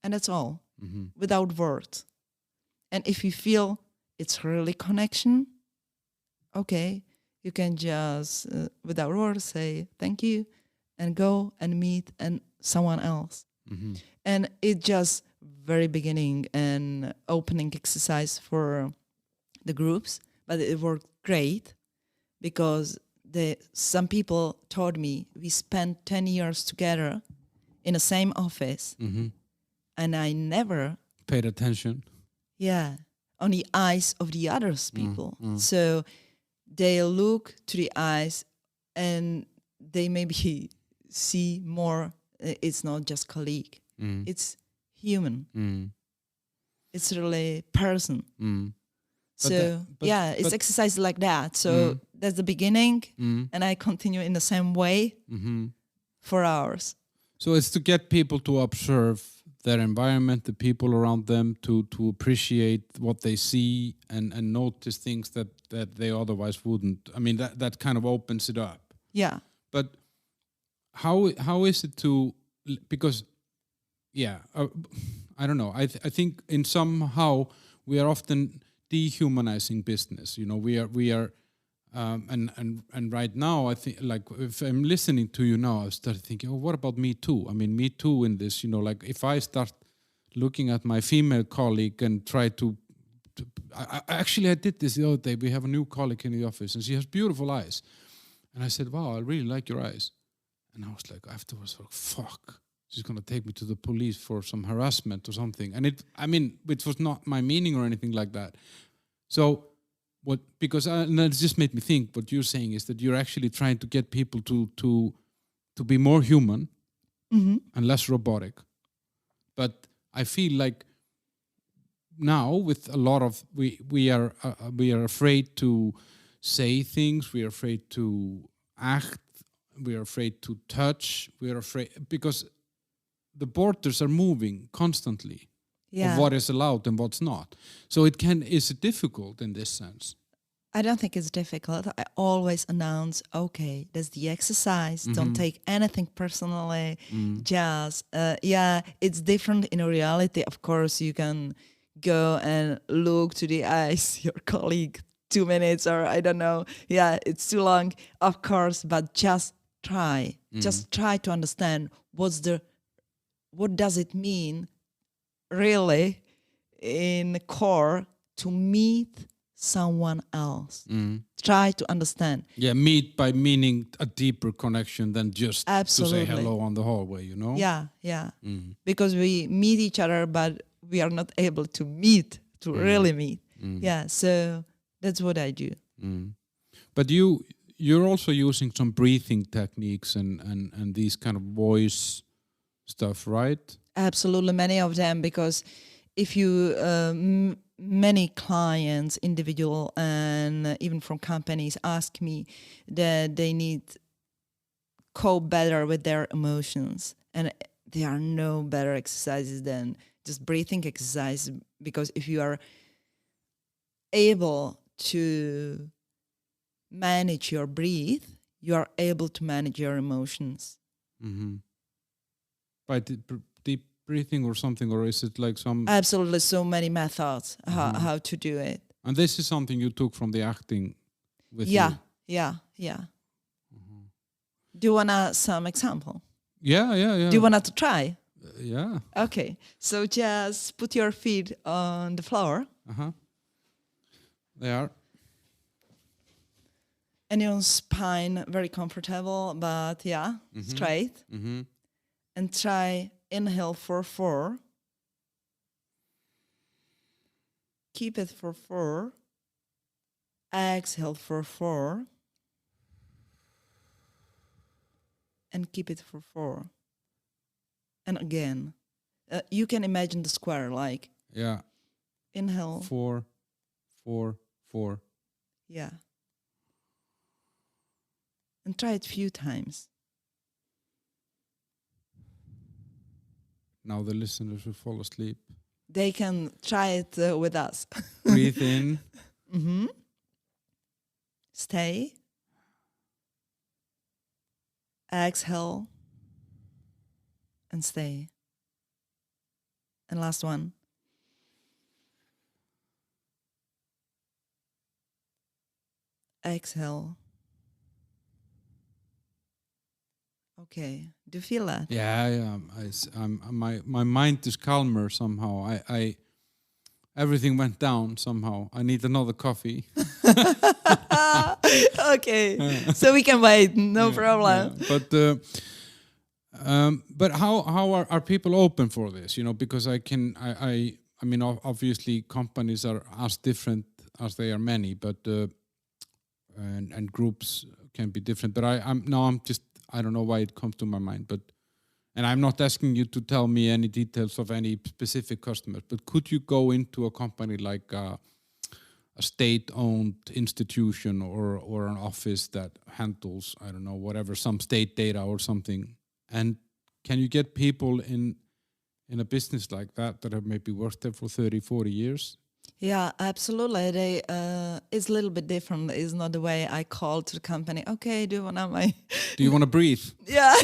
And that's all. Without words. And if you feel it's really connection, okay, you can just without words say thank you and go and meet and someone else. And it just very beginning and opening exercise for the groups, but it worked great because some people told me we spent 10 years together in the same office. And I never paid attention. Yeah, on the eyes of the others people. So they look to the eyes and they maybe see more. It's not just colleague. It's human. It's really person. So it's exercise like that. So that's the beginning, and I continue in the same way for hours. So it's to get people to observe their environment, the people around them, to appreciate what they see and notice things that they otherwise wouldn't. I mean, that kind of opens it up. Yeah. But how is it to, because, I don't know. I think in somehow we are often dehumanizing business. We are. And right now, I think, like, if I'm listening to you now, I start thinking, what about me too? I mean, me too in this, like, if I start looking at my female colleague and try to I did this the other day. We have a new colleague in the office, and she has beautiful eyes. And I said, wow, I really like your eyes. And I was like, afterwards, fuck, she's going to take me to the police for some harassment or something. And it was not my meaning or anything like that. So, and it just made me think what you're saying is that you're actually trying to get people to be more human and less robotic. But I feel like now with a lot of we are afraid to say things, we are afraid to act, we are afraid to touch, we are afraid because the borders are moving constantly of what is allowed and what's not. So is it difficult in this sense? I don't think it's difficult. I always announce, okay, that's the exercise. Don't take anything personally. Just, it's different in reality. Of course, you can go and look to the eyes your colleague 2 minutes or I don't know. Yeah, it's too long, of course, but just try. Just try to understand what does it mean really in the core to meet someone else. Try to understand. Yeah, meet by meaning a deeper connection than just to say hello on the hallway, you know? Yeah. Because we meet each other, but we are not able to meet, to really meet. Yeah, so that's what I do. But you're also using some breathing techniques and these kind of voice stuff, right? Absolutely, many of them, because if you many clients, individual and even from companies, ask me that they need cope better with their emotions, and there are no better exercises than just breathing exercise, because if you are able to manage your breath, you are able to manage your emotions. By deep breathing or something, or is it like some... Absolutely, so many methods how to do it. And this is something you took from the acting with Yeah. Do you want some example? Yeah. Do you want to try? Yeah. Okay, so just put your feet on the floor. They are. And your spine very comfortable, but straight. And try inhale for 4. Keep it for 4. Exhale for 4. And keep it for 4. And again, you can imagine the square, like inhale 4, 4, 4. Yeah. And try it a few times. Now the listeners will fall asleep. They can try it with us. Breathe in. Stay. Exhale. And stay. And last one. Exhale. Okay. Do you feel that? Yeah. My mind is calmer somehow. I everything went down somehow. I need another coffee. Okay. So we can wait. No problem. Yeah. But how are people open for this? You know, because I mean, obviously companies are as different as they are many, but and groups can be different. But I don't know why it comes to my mind, and I'm not asking you to tell me any details of any specific customers, but could you go into a company like a state-owned institution or an office that handles, I don't know, whatever, some state data or something, and can you get people in a business like that have maybe worked there for 30, 40 years? Yeah, absolutely. It's a little bit different. It's not the way I call to the company. Okay, do you want to breathe? Yeah,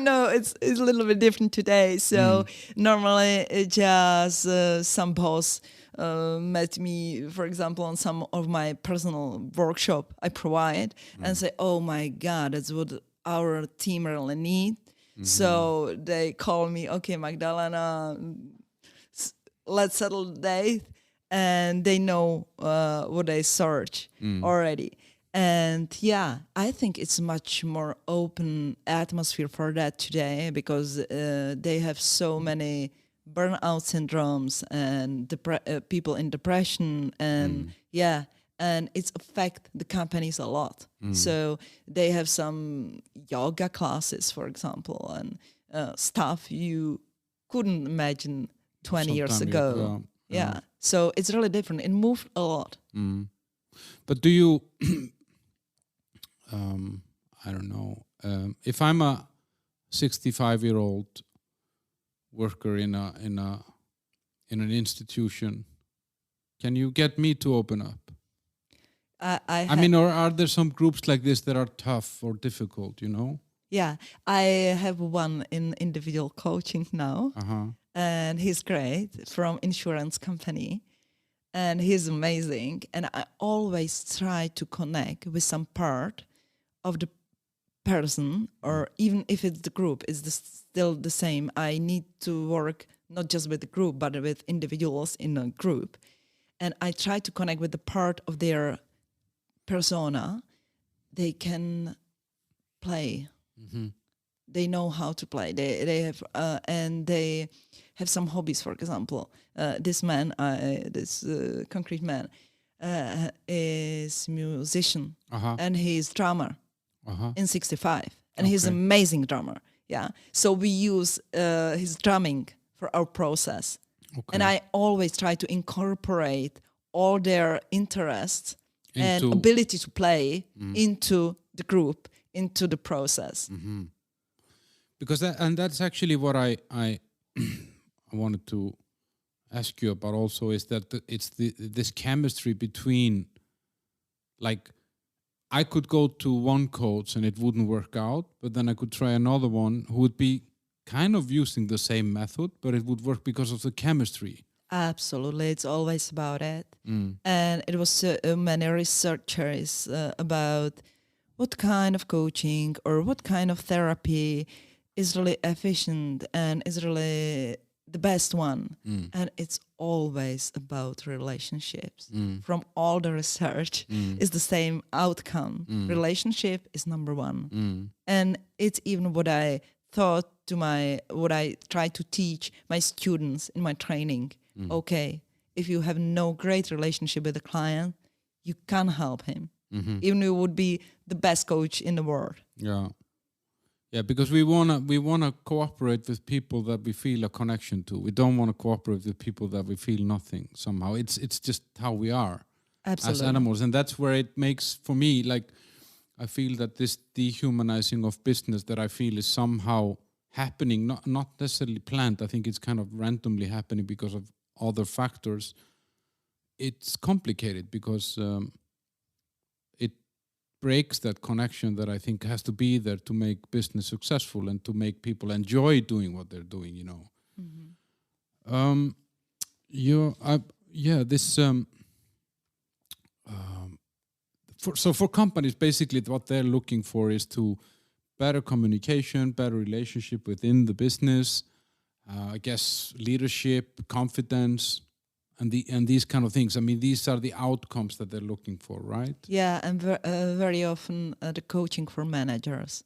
no. It's a little bit different today. So normally it just some boss met me, for example, on some of my personal workshop I provide, and say, "Oh my God, that's what our team really need." So they call me, "Okay, Magdalena, let's settle the date." And they know what they search already. And I think it's much more open atmosphere for that today, because they have so many burnout syndromes and people in depression, and and it's affect the companies a lot. So they have some yoga classes, for example, and stuff you couldn't imagine 20 years Sometime ago. Yeah. So it's really different. It moved a lot. But do you, I don't know, if I'm a 65-year-old worker in an institution, can you get me to open up? I mean, or are there some groups like this that are tough or difficult, you know? Yeah, I have one in individual coaching now, and he's great, from insurance company, and he's amazing. And I always try to connect with some part of the person, or even if it's the group, still the same. I need to work not just with the group, but with individuals in a group. And I try to connect with the part of their persona they can play. They know how to play. They have and they have some hobbies. For example, this man, this concrete man, is musician and he's drummer in 65, and he's an amazing drummer. Yeah, so we use his drumming for our process, and I always try to incorporate all their interests and ability to play into the group, into the process. Because that's actually what I wanted to ask you about also, is that it's this chemistry between, like, I could go to one coach and it wouldn't work out, but then I could try another one who would be kind of using the same method, but it would work because of the chemistry. Absolutely, it's always about it. And it was many researchers about what kind of coaching or what kind of therapy is really efficient and is really the best one. And it's always about relationships. From all the research, is the same outcome. Relationship is number one. And it's even what I what I try to teach my students in my training. Okay, if you have no great relationship with the client, you can't help him. Even you would be the best coach in the world. Yeah, because we wanna cooperate with people that we feel a connection to. We don't want to cooperate with people that we feel nothing somehow. It's just how we are as animals, and that's where it makes, for me, like, I feel that this dehumanizing of business that I feel is somehow happening, not necessarily planned. I think it's kind of randomly happening because of other factors. It's complicated because it breaks that connection that I think has to be there to make business successful and to make people enjoy doing what they're doing, you know. For companies, basically what they're looking for is to better communication, better relationship within the business, I guess leadership, confidence, and these kind of things. I mean, these are the outcomes that they're looking for, right? Yeah, and very often the coaching for managers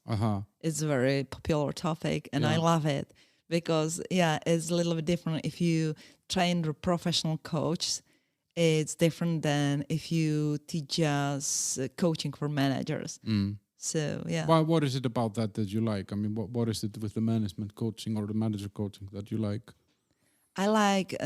is a very popular topic, and I love it because, it's a little bit different. If you train a professional coach, it's different than if you teach us coaching for managers. So, yeah. What is it about that you like? I mean, what is it with the management coaching or the manager coaching that you like? I like...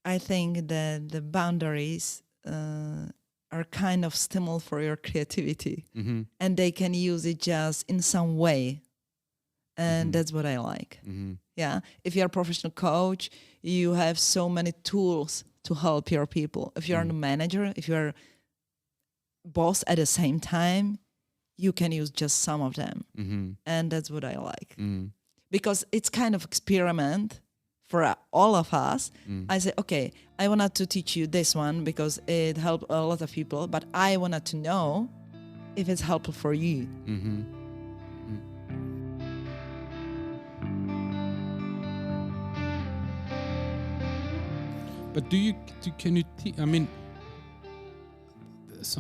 I think that the boundaries are kind of stimul for your creativity, and they can use it just in some way, and that's what I like. Yeah, if you're a professional coach, you have so many tools to help your people. If you're a manager, if you're boss at the same time, you can use just some of them, and that's what I like, because it's kind of experiment. For all of us, I say, okay, I wanted to teach you this one because it helped a lot of people, but I wanted to know if it's helpful for you. But I mean,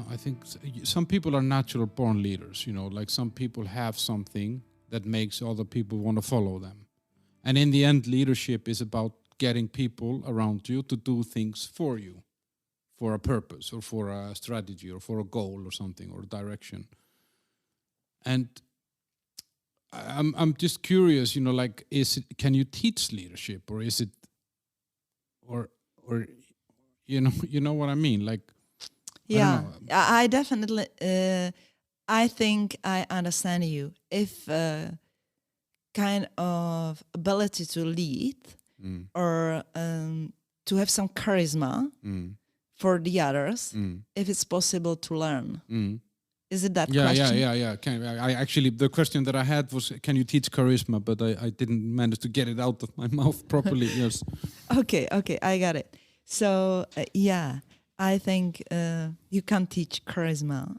I think some people are natural born leaders, you know, like some people have something that makes other people want to follow them. And in the end, leadership is about getting people around you to do things for you, for a purpose or for a strategy or for a goal or something or direction. And I'm just curious, like, can you teach leadership, or is it, or you know what I mean? Like, Yeah, I don't know. I definitely, I think I understand you. If kind of ability to lead or to have some charisma for the others, if it's possible to learn. Is it that question? Yeah. I actually, the question that I had was, can you teach charisma? But I didn't manage to get it out of my mouth properly. Yes. Okay, I got it. So I think you can teach charisma,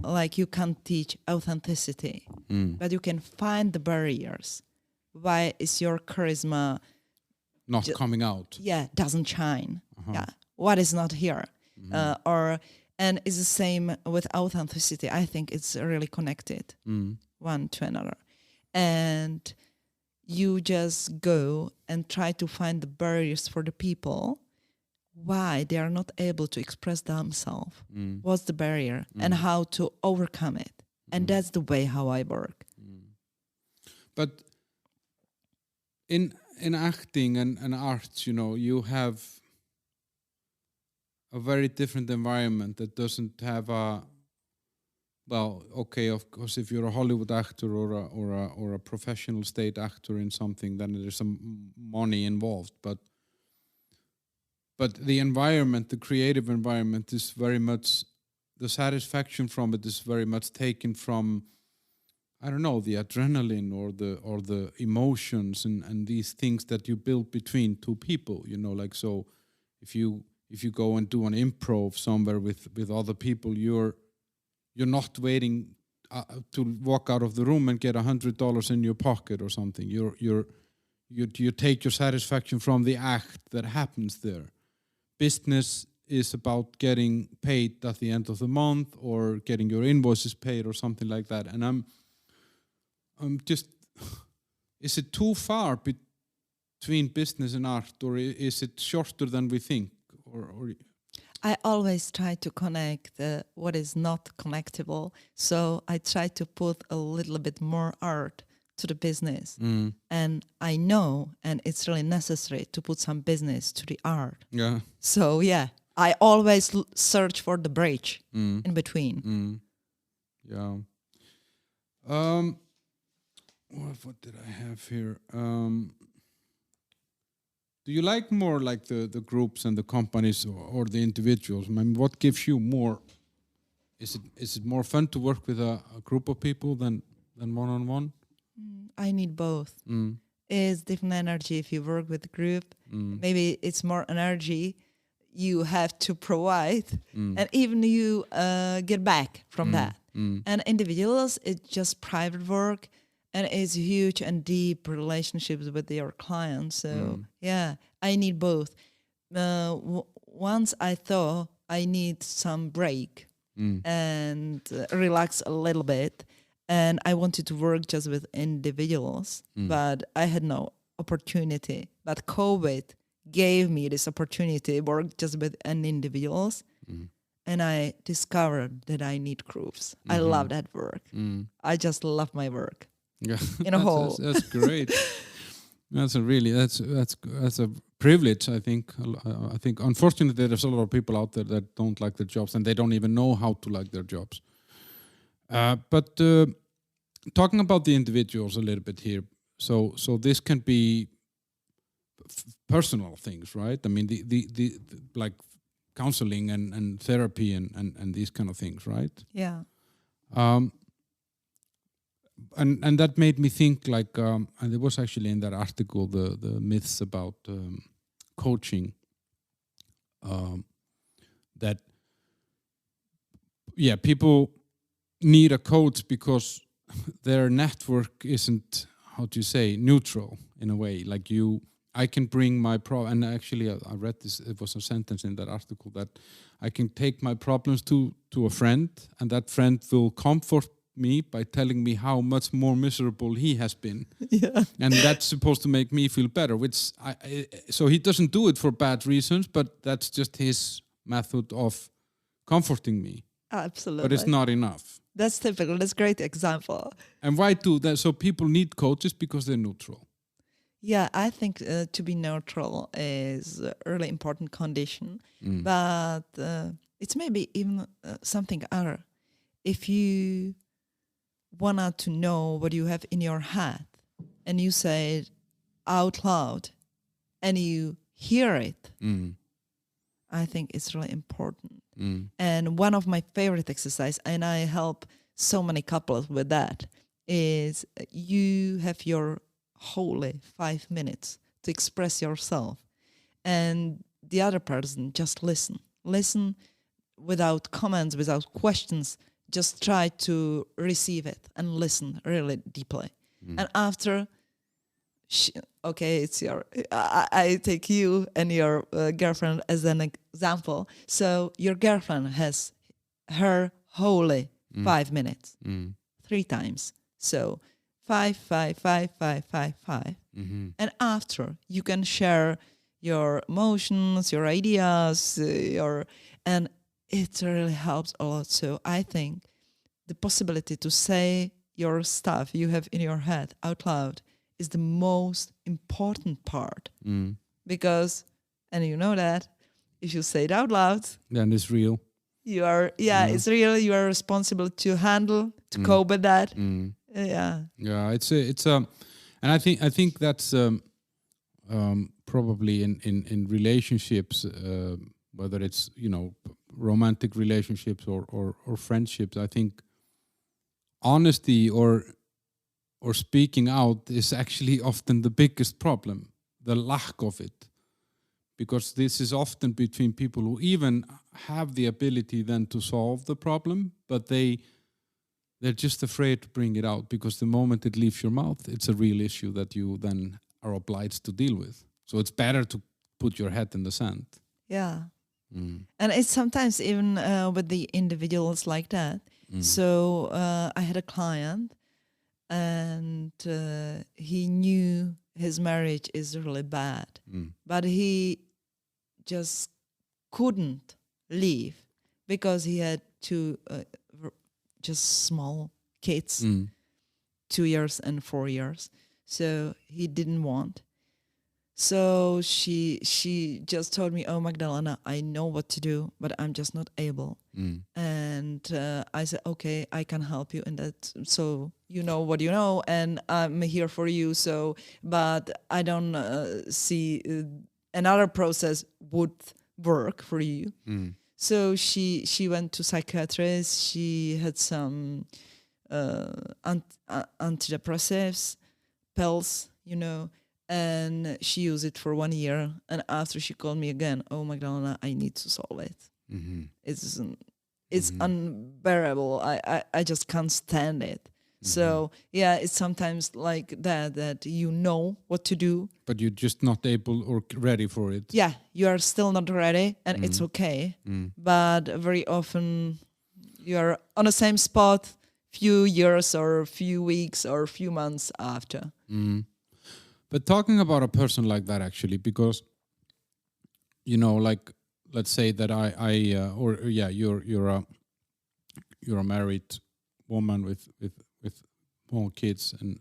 like you can teach authenticity, but you can find the barriers. Why is your charisma not coming out? Yeah, doesn't shine. Yeah, what is not here, and it's the same with authenticity. I think it's really connected one to another, and you just go and try to find the barriers for the people. Why they are not able to express themselves? What's the barrier and how to overcome it? And that's the way how I work. But in acting and arts, you have a very different environment that doesn't have a, well, okay, of course, if you're a Hollywood actor or a professional state actor in something, then there's some money involved, but the environment, the creative environment, is very much, the satisfaction from it is very much taken from, I don't know, the adrenaline or the emotions and these things that you build between two people. Like, so if you go and do an improv somewhere with other people, you're not waiting to walk out of the room and get $100 in your pocket or something. You take your satisfaction from the act that happens there. Business is about getting paid at the end of the month or getting your invoices paid or something like that. And I'm just, is it too far between business and art, or is it shorter than we think? Or I always try to connect what is not connectable. So I try to put a little bit more art to the business. And I know, and it's really necessary to put some business to the art. Yeah. So I always search for the bridge in between. Yeah. What did I have here? Do you like more like the groups and the companies or the individuals? I mean, what gives you more? Is it more fun to work with a group of people than one-on-one? I need both. It's different energy if you work with a group. Maybe it's more energy you have to provide, and even you get back from that. And individuals, it's just private work, and it's huge and deep relationships with your clients. So I need both. Once I thought I need some break and relax a little bit, and I wanted to work just with individuals, but I had no opportunity. But COVID gave me this opportunity to work just with individuals. And I discovered that I need groups. I love that work. I just love my work. Yeah, in a whole. That's great. That's a privilege. I think unfortunately there's a lot of people out there that don't like their jobs, and they don't even know how to like their jobs. But talking about the individuals a little bit here, so this can be personal things, right? I mean, the like counseling and therapy and these kind of things, right? Yeah. And that made me think, like, and there was actually in that article the myths about coaching, that people need a coach because their network isn't, how do you say, neutral in a way. Like I can bring my and actually I read this, it was a sentence in that article that I can take my problems to a friend, and that friend will comfort me by telling me how much more miserable he has been. Yeah. And that's supposed to make me feel better, so he doesn't do it for bad reasons, but that's just his method of comforting me. Absolutely. But it's not enough. That's typical. That's a great example. And why do that? So people need coaches because they're neutral. Yeah, I think to be neutral is a really important condition, but it's maybe even something other. If you want to know what you have in your head and you say it out loud and you hear it, I think it's really important. And one of my favorite exercise, and I help so many couples with that, is you have your wholly 5 minutes to express yourself, and the other person just listen without comments, without questions, just try to receive it and listen really deeply. And after, it's your, I take you and your girlfriend as an example. So your girlfriend has her wholly 5 minutes, 3 times. So 5, 5, 5, 5, 5, 5. And after, you can share your emotions, your ideas, and it really helps a lot. So I think the possibility to say your stuff you have in your head out loud is the most important part. Because, and you know that, if you say it out loud, then it's real. You are, it's real. You are responsible to handle, to cope with that. Yeah, it's and I think that's probably in relationships, whether it's romantic relationships or friendships. I think honesty or speaking out is actually often the biggest problem, the lack of it, because this is often between people who even have the ability then to solve the problem, but they're just afraid to bring it out, because the moment it leaves your mouth, it's a real issue that you then are obliged to deal with. So it's better to put your head in the sand. Yeah. And it's sometimes even with the individuals like that. So I had a client, and he knew his marriage is really bad, but he just couldn't leave because he had two just small kids, 2 years and 4 years. So he didn't want. So she just told me, "Oh, Magdalena, I know what to do, but I'm just not able." And I said, "Okay, I can help you in that. So you know what you know, and I'm here for you. So, but I don't see another process would work for you." So she went to psychiatrist. She had some antidepressives, pills, and she used it for 1 year. And after, she called me again. "Oh, Magdalena, I need to solve it. It's unbearable. I just can't stand it." So it's sometimes like that you know what to do, but you're just not able or ready for it. Yeah, you are still not ready, and it's okay. But very often you are on the same spot few years or few weeks or few months after. But talking about a person like that, actually, because like, let's say that you're a married woman with small kids, and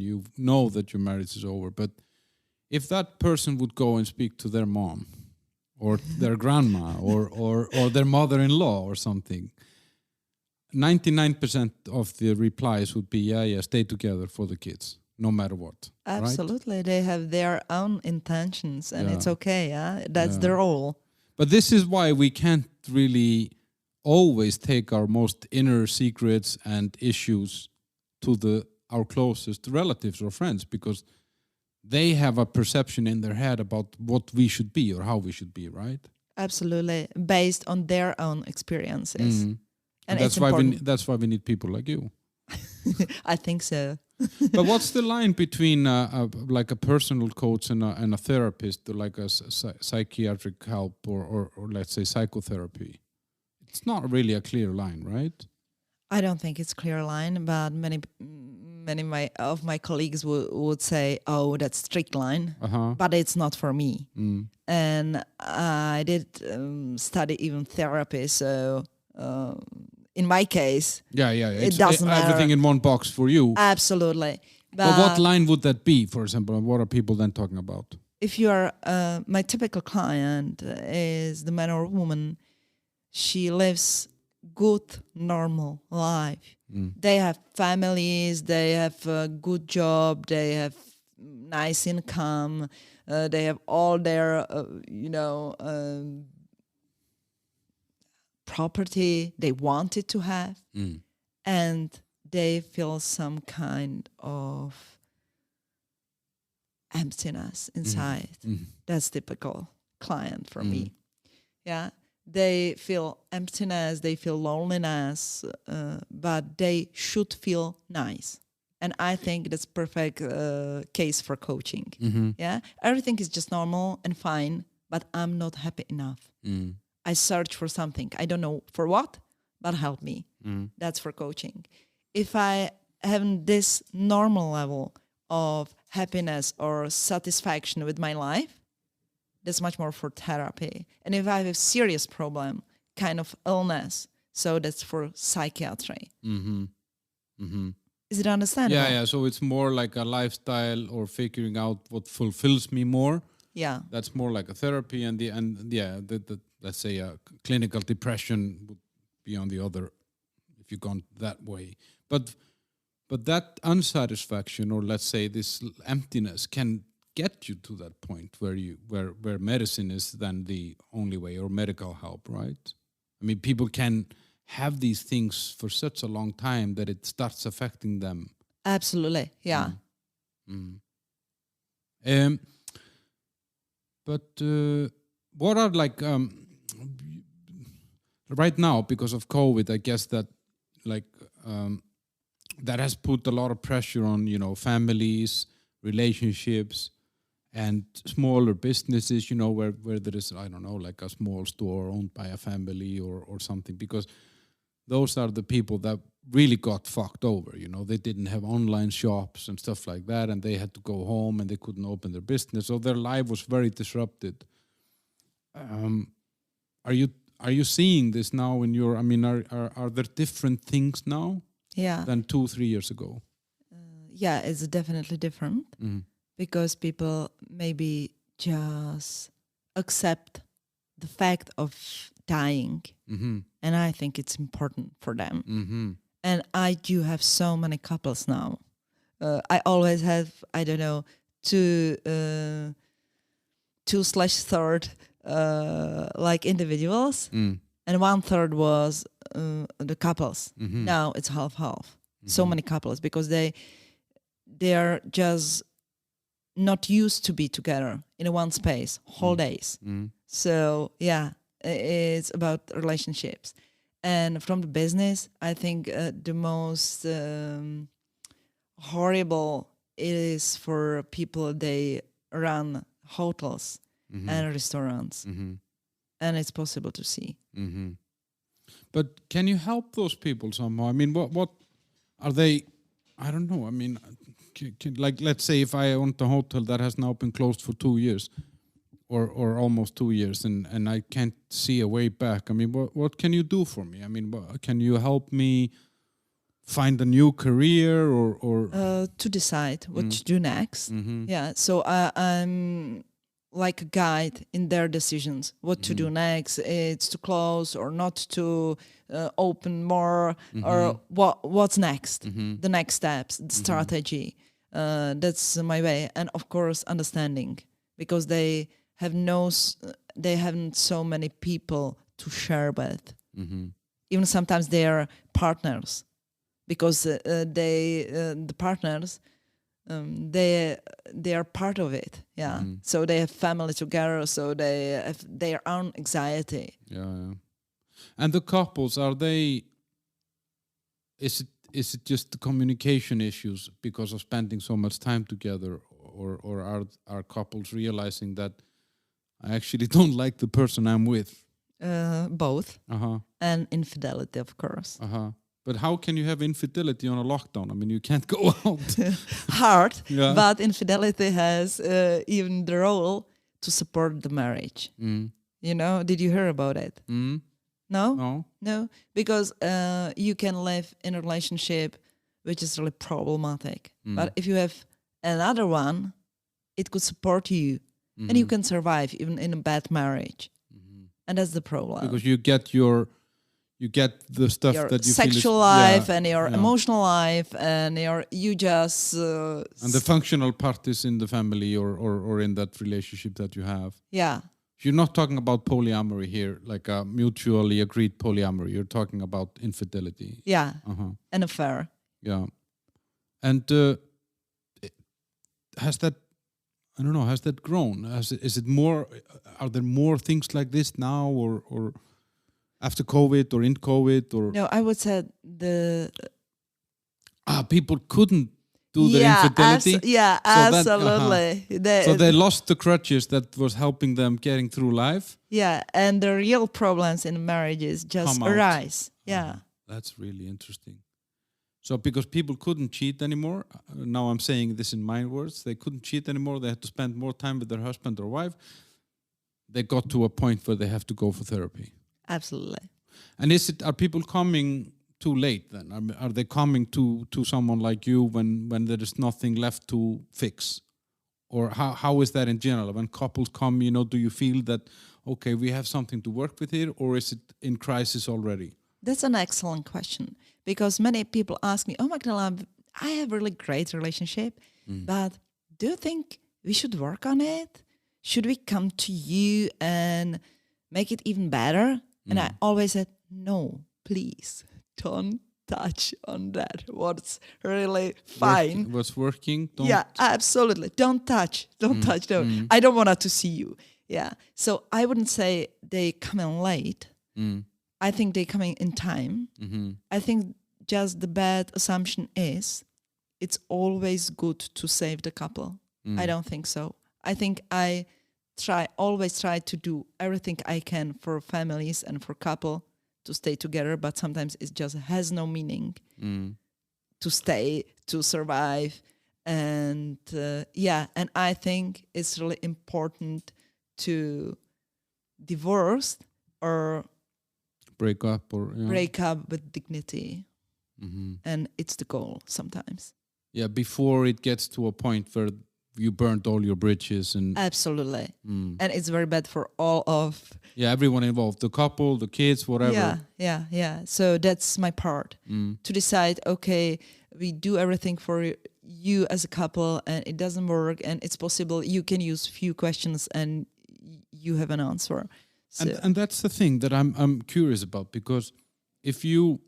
you know that your marriage is over. But if that person would go and speak to their mom or their grandma or their mother-in-law or something, 99% of the replies would be, yeah, stay together for the kids, no matter what. Absolutely. Right? They have their own intentions, and it's okay. Yeah, that's their role. But this is why we can't really always take our most inner secrets and issues to our closest relatives or friends, because they have a perception in their head about what we should be or how we should be, right? Absolutely, based on their own experiences. And that's why we need people like you. I think so. But what's the line between like a personal coach and a therapist, or like a psychiatric help or let's say psychotherapy? It's not really a clear line, right? I don't think it's a clear line, but many of my colleagues would say, "Oh, that's strict line," but it's not for me. And I did study even therapy, so in my case, it doesn't matter. Everything in one box for you. Absolutely. But what line would that be, for example? What are people then talking about? If you are, my typical client is the man or woman, she lives good, normal life. They have families, they have a good job, they have nice income, they have all their, property they wanted to have, and they feel some kind of emptiness inside. That's typical client for me. Yeah. They feel emptiness, they feel loneliness, but they should feel nice. And I think that's perfect case for coaching. Yeah, everything is just normal and fine, but I'm not happy enough. I search for something. I don't know for what, but help me. That's for coaching. If I have this normal level of happiness or satisfaction with my life, that's much more for therapy. And if I have a serious problem, kind of illness, so that's for psychiatry. Is it understandable? Yeah. So it's more like a lifestyle or figuring out what fulfills me more. Yeah. That's more like a therapy, and let's say a clinical depression would be on the other, if you've gone that way. But that unsatisfaction, or let's say this emptiness, can get you to that point where medicine is then the only way, or medical help, right? I mean, people can have these things for such a long time that it starts affecting them. Absolutely, yeah. But what are right now, because of COVID, I guess that that has put a lot of pressure on, families, relationships, and smaller businesses, where there is, I don't know, like a small store owned by a family or something, because those are the people that really got fucked over. They didn't have online shops and stuff like that, and they had to go home and they couldn't open their business, so their life was very disrupted. Are you seeing this now in your? I mean, are there different things now? Yeah. Than 2-3 years ago? Yeah, it's definitely different because people maybe just accept the fact of dying, and I think it's important for them. And I do have so many couples now. I always have, I don't know, 2/3 like individuals, and 1/3 was the couples. Now it's half. So many couples, because they are just not used to be together in one space whole days. So yeah, it's about relationships. And from the business, I think the most horrible is for people, they run hotels and restaurants, and it's possible to see. But can you help those people somehow? I mean, what are they? I don't know. I mean, like, let's say if I own a hotel that has now been closed for 2 years, or almost 2 years, and I can't see a way back. I mean, what can you do for me? I mean, can you help me find a new career, or to decide what to do next? Yeah. So I'm like a guide in their decisions, what to do next. It's to close or not to open more, or what's next, the next steps, the strategy. That's my way. And of course, understanding, because they haven't so many people to share with. Even sometimes they are partners, because the partners, they are part of it. Yeah. So they have family together, so they have their own anxiety. Yeah. And the couples, are they? Is it just the communication issues because of spending so much time together, or are couples realizing that I actually don't like the person I'm with? Both. And infidelity, of course. But how can you have infidelity on a lockdown? I mean, you can't go out. Hard, but infidelity has even the role to support the marriage. Did you hear about it? No, because you can live in a relationship which is really problematic. But if you have another one, it could support you, and you can survive even in a bad marriage. And that's the problem. Because you get the stuff your that you sexual feel is, life and your emotional life, and you just and the functional part is in the family or in that relationship that you have. Yeah. You're not talking about polyamory here, like a mutually agreed polyamory. You're talking about infidelity. Yeah. An affair. Yeah. And has that grown? Is it more? Are there more things like this now, or after COVID, or in COVID, or? No, I would say people couldn't do their infidelity. Absolutely. So they lost the crutches that was helping them getting through life. Yeah, and the real problems in marriages just arise. Yeah. That's really interesting. So because people couldn't cheat anymore, now I'm saying this in my words, they couldn't cheat anymore, they had to spend more time with their husband or wife, they got to a point where they have to go for therapy. Absolutely. And are people coming too late then? Are they coming to someone like you when there is nothing left to fix? Or how is that in general? When couples come, do you feel that, okay, we have something to work with here, or is it in crisis already? That's an excellent question, because many people ask me, Magdalena, I have a really great relationship, but do you think we should work on it? Should we come to you and make it even better? And I always said, no, please don't touch on that. What's really fine. What's working? Yeah, absolutely. Don't touch. Don't touch. No. I don't want to see you. Yeah. So I wouldn't say they come in late. I think they coming in time. I think just the bad assumption is it's always good to save the couple. I don't think so. I think I always try to do everything I can for families and for couple to stay together, but sometimes it just has no meaning to stay, to survive. And and I think it's really important to divorce or break up with dignity. And it's the goal sometimes. Yeah, before it gets to a point where you burnt all your bridges. And absolutely. And it's very bad for all of... Yeah, everyone involved, the couple, the kids, whatever. Yeah. So that's my part. To decide, okay, we do everything for you as a couple and it doesn't work and it's possible you can use few questions and you have an answer. So. And that's the thing that I'm curious about, because if you're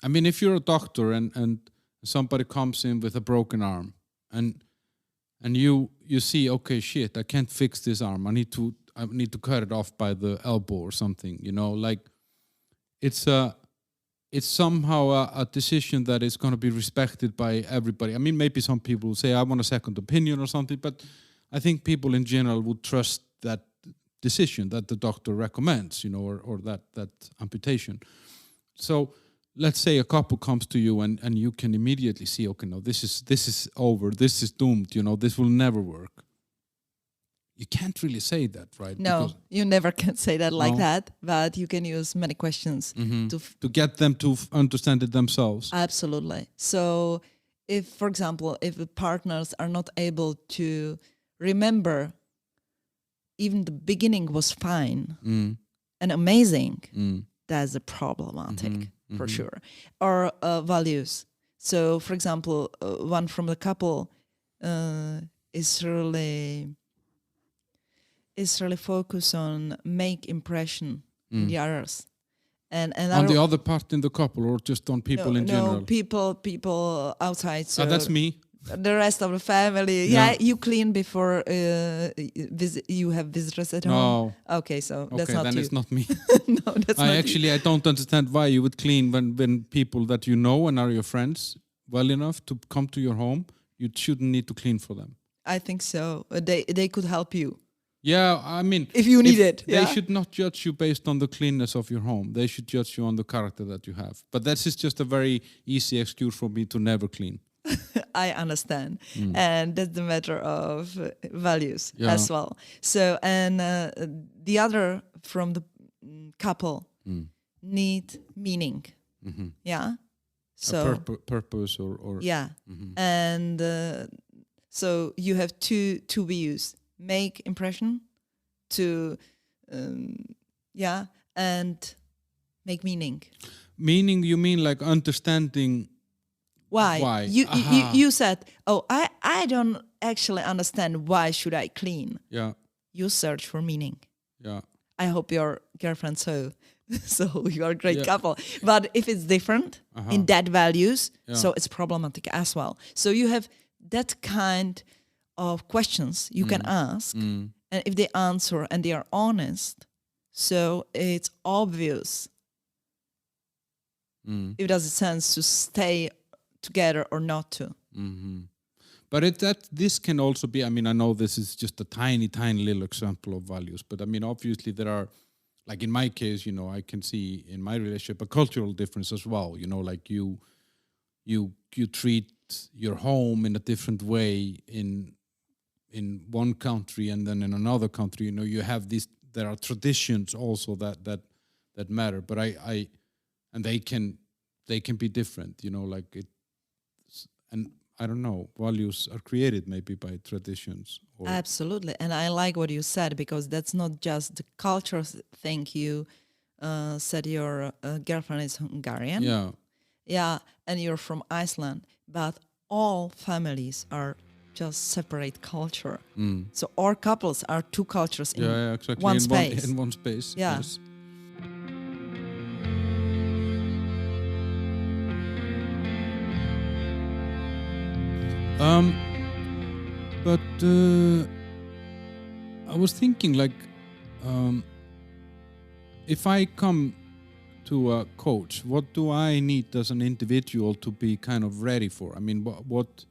a doctor and somebody comes in with a broken arm and you see, okay, shit, I can't fix this arm. I need to cut it off by the elbow or something, like it's somehow a decision that is going to be respected by everybody. I mean, maybe some people will say, I want a second opinion or something, but I think people in general would trust that decision that the doctor recommends, or that amputation. So let's say a couple comes to you and you can immediately see, okay, no, this is over, this is doomed, this will never work. You can't really say that, right? No, you never can say that like that, but you can use many questions to get them to understand it themselves. Absolutely. So if, for example, if the partners are not able to remember even the beginning was fine and amazing, that's a problematic for sure. Or values. So, for example, one from the couple is really focused on make impression in the others. And on the other part in the couple, or just on people in general? No, people outside. So that's me. The rest of the family. Yeah, you clean before you have visitors at home. Okay, so that's not then you. It's not me. No, that's not you. I don't understand why you would clean when people that you know and are your friends well enough to come to your home. You shouldn't need to clean for them. I think so. They could help you. Yeah, I mean... If you need it. They should not judge you based on the cleanness of your home. They should judge you on the character that you have. But that is just a very easy excuse for me to never clean. I understand. And that's the matter of values as well. So, and the other from the couple need meaning. Yeah. So purpose or yeah. And so you have two views: make impression, to and make meaning. Meaning, you mean like understanding why? You said, oh, I don't actually understand why should I clean. Yeah. You search for meaning. Yeah. I hope your girlfriend so you are a great couple. But if it's different in that values, so it's problematic as well. So you have that kind of questions you can ask, and if they answer and they are honest, so it's obvious if it has a sense to stay together or not to. But this can also be, I mean, I know this is just a tiny little example of values, but I mean, obviously there are, like in my case, I can see in my relationship a cultural difference as well. Like you treat your home in a different way in one country and then in another country. You have there are traditions also that matter, but and they can be different. Like it, and I don't know, values are created maybe by traditions. Absolutely. And I like what you said, because that's not just the cultural thing. You said your girlfriend is Hungarian. Yeah. Yeah, and you're from Iceland. But all families are just separate culture. So our couples are two cultures in exactly. one space. In one space, yeah. Yes. But I was thinking, like, if I come to a coach, what do I need as an individual to be kind of ready for? I mean, what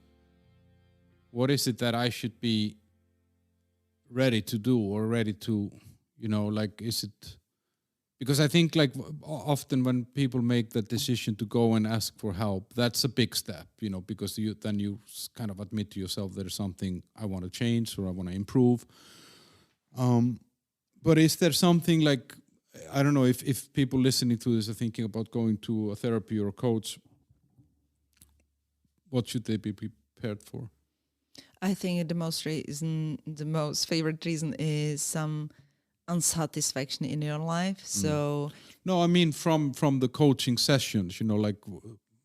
is it that I should be ready to do or ready to, like, is it... Because I think, like, often when people make the decision to go and ask for help, that's a big step, because then you kind of admit to yourself there's something I want to change or I want to improve. But is there something like, I don't know, if people listening to this are thinking about going to a therapy or a coach, what should they be prepared for? I think the most favorite reason is some unsatisfaction in your life. So no, I mean from the coaching sessions, like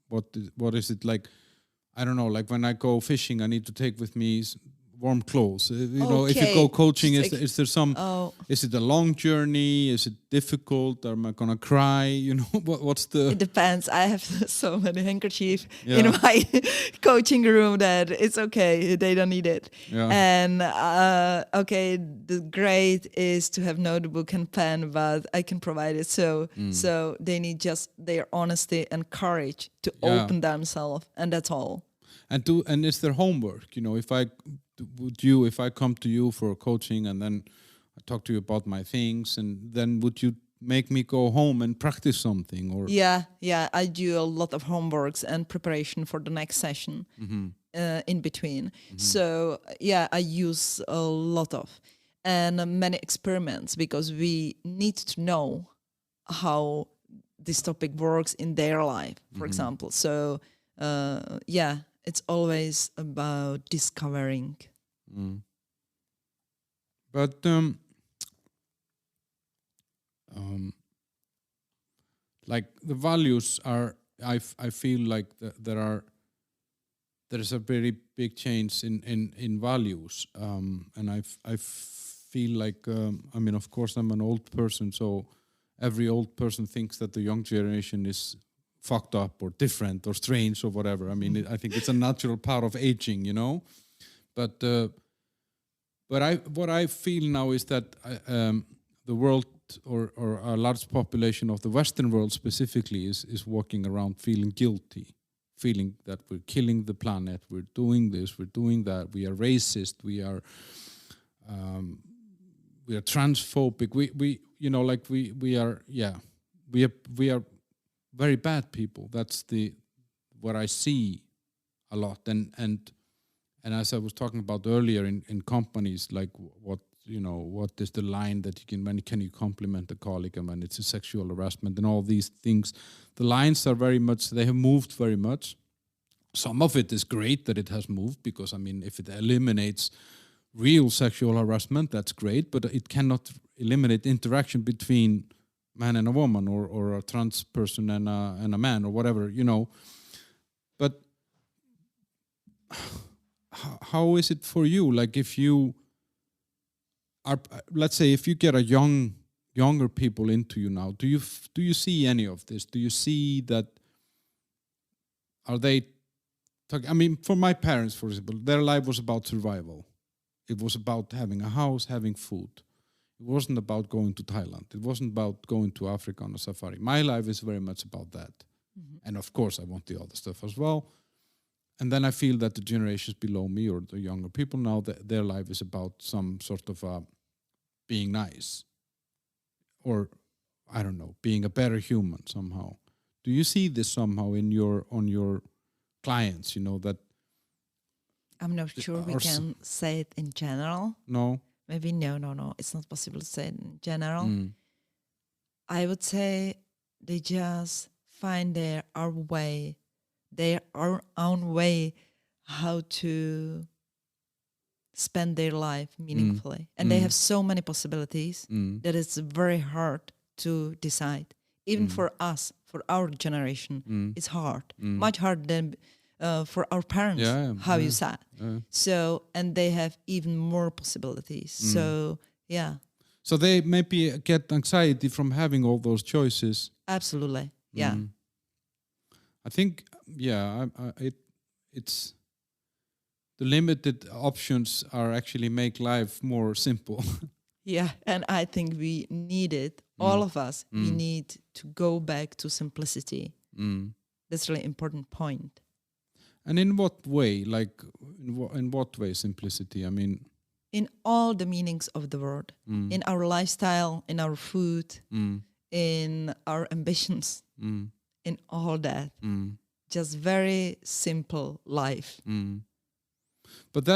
what is it like? I don't know, like when I go fishing, I need to take with me warm clothes. If you go coaching, is there some? Is it a long journey? Is it difficult? Am I gonna cry? What's the? It depends. I have so many handkerchiefs in my coaching room that it's okay. They don't need it. Yeah. And the great is to have notebook and pen, but I can provide it. So they need just their honesty and courage to open themselves, and that's all. And is there homework? If I come to you for coaching and then I talk to you about my things, and then would you make me go home and practice something? Or Yeah, I do a lot of homeworks and preparation for the next session in between. So I use a lot of and many experiments, because we need to know how this topic works in their life, for example. So it's always about discovering. But like the values are, I feel like there is a very big change in values, and I feel like I mean, of course I'm an old person, so every old person thinks that the young generation is fucked up or different or strange or whatever. I mean, I think it's a natural part of aging, But what I feel now is that the world or a large population of the Western world specifically is walking around feeling guilty, feeling that we're killing the planet, we're doing this, we're doing that, we are racist, we are transphobic, we are very bad people. That's what I see a lot, and as I was talking about earlier in companies, like what what is the line that you can, when can you compliment a colleague and when it's a sexual harassment and all these things. The lines are very much, they have moved very much. Some of it is great that it has moved because, I mean, if it eliminates real sexual harassment, that's great, but it cannot eliminate interaction between man and a woman or a trans person and a man or whatever, But how is it for you? Like if you are, let's say, if you get a younger people into you now, do you see any of this? Do you see that? Are they? I mean, for my parents, for example, their life was about survival. It was about having a house, having food. It wasn't about going to Thailand. It wasn't about going to Africa on a safari. My life is very much about that. Mm-hmm. And of course, I want the other stuff as well. And then I feel that the generations below me or the younger people now, their life is about some sort of being nice. Or, I don't know, being a better human somehow. Do you see this somehow on your clients, that... I'm not sure we can say it in general. No? Maybe no. It's not possible to say it in general. I would say they just find their own way how to spend their life meaningfully. And they have so many possibilities that it's very hard to decide. Even for us, for our generation, it's hard. Much harder than for our parents, you said. So, and they have even more possibilities. So, yeah. So they maybe get anxiety from having all those choices. Absolutely, yeah. I think, it's the limited options are actually make life more simple. Yeah, and I think we need it. All of us, we need to go back to simplicity. That's a really important point. And in what way? Like, in what way simplicity? I mean... In all the meanings of the word. In our lifestyle, in our food, in our ambitions, in all that. Just very simple life. But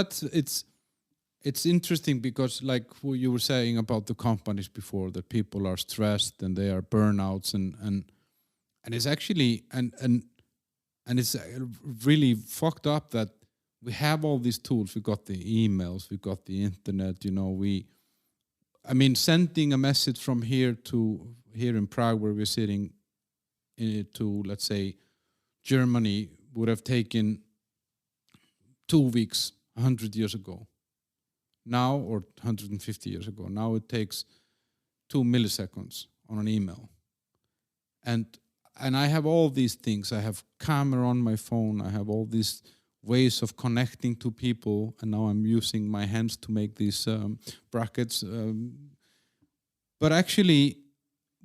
it's interesting because, like what you were saying about the companies before, that people are stressed and they are burnouts and it's actually and it's really fucked up that we have all these tools. We got the emails, we got the internet. Sending a message from here in Prague, where we're sitting, to, let's say, Germany, would have taken 2 weeks 100 years ago. Now, or 150 years ago. Now it takes 2 milliseconds on an email. And I have all these things. I have camera on my phone. I have all these ways of connecting to people. And now I'm using my hands to make these brackets. But actually,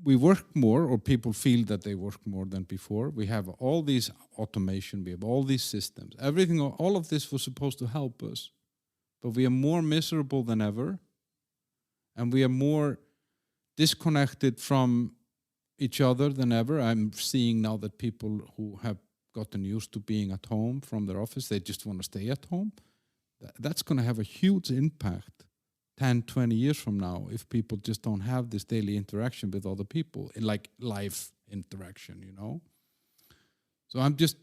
we work more, or people feel that they work more than before. We have all these automation. We have all these systems. Everything, all of this was supposed to help us. But we are more miserable than ever. And we are more disconnected from each other than ever. I'm seeing now that people who have gotten used to being at home from their office, they just want to stay at home. That's going to have a huge impact 10, 20 years from now if people just don't have this daily interaction with other people, like live interaction, So I'm just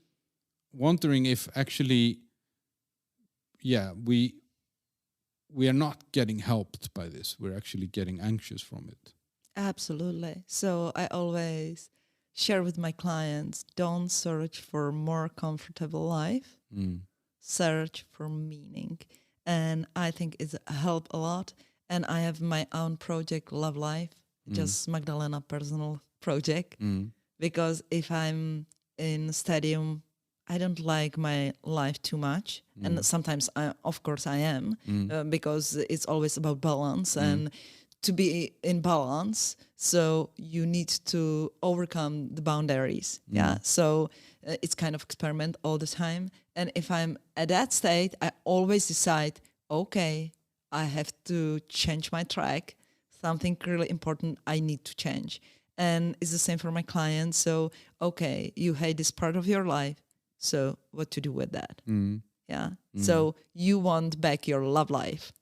wondering if actually, we are not getting helped by this. We're actually getting anxious from it. Absolutely. So I always share with my clients, don't search for a more comfortable life, search for meaning. And I think it's helped a lot. And I have my own project, Love Life, just Magdalena personal project. Because if I'm in stadium, I don't like my life too much. And sometimes, of course, I am, because it's always about balance and to be in balance. So you need to overcome the boundaries. Yeah. So it's kind of experiment all the time. And if I'm at that state, I always decide, okay, I have to change my track. Something really important I need to change. And it's the same for my clients. So, okay, you hate this part of your life. So what to do with that? Yeah. So you want back your love life.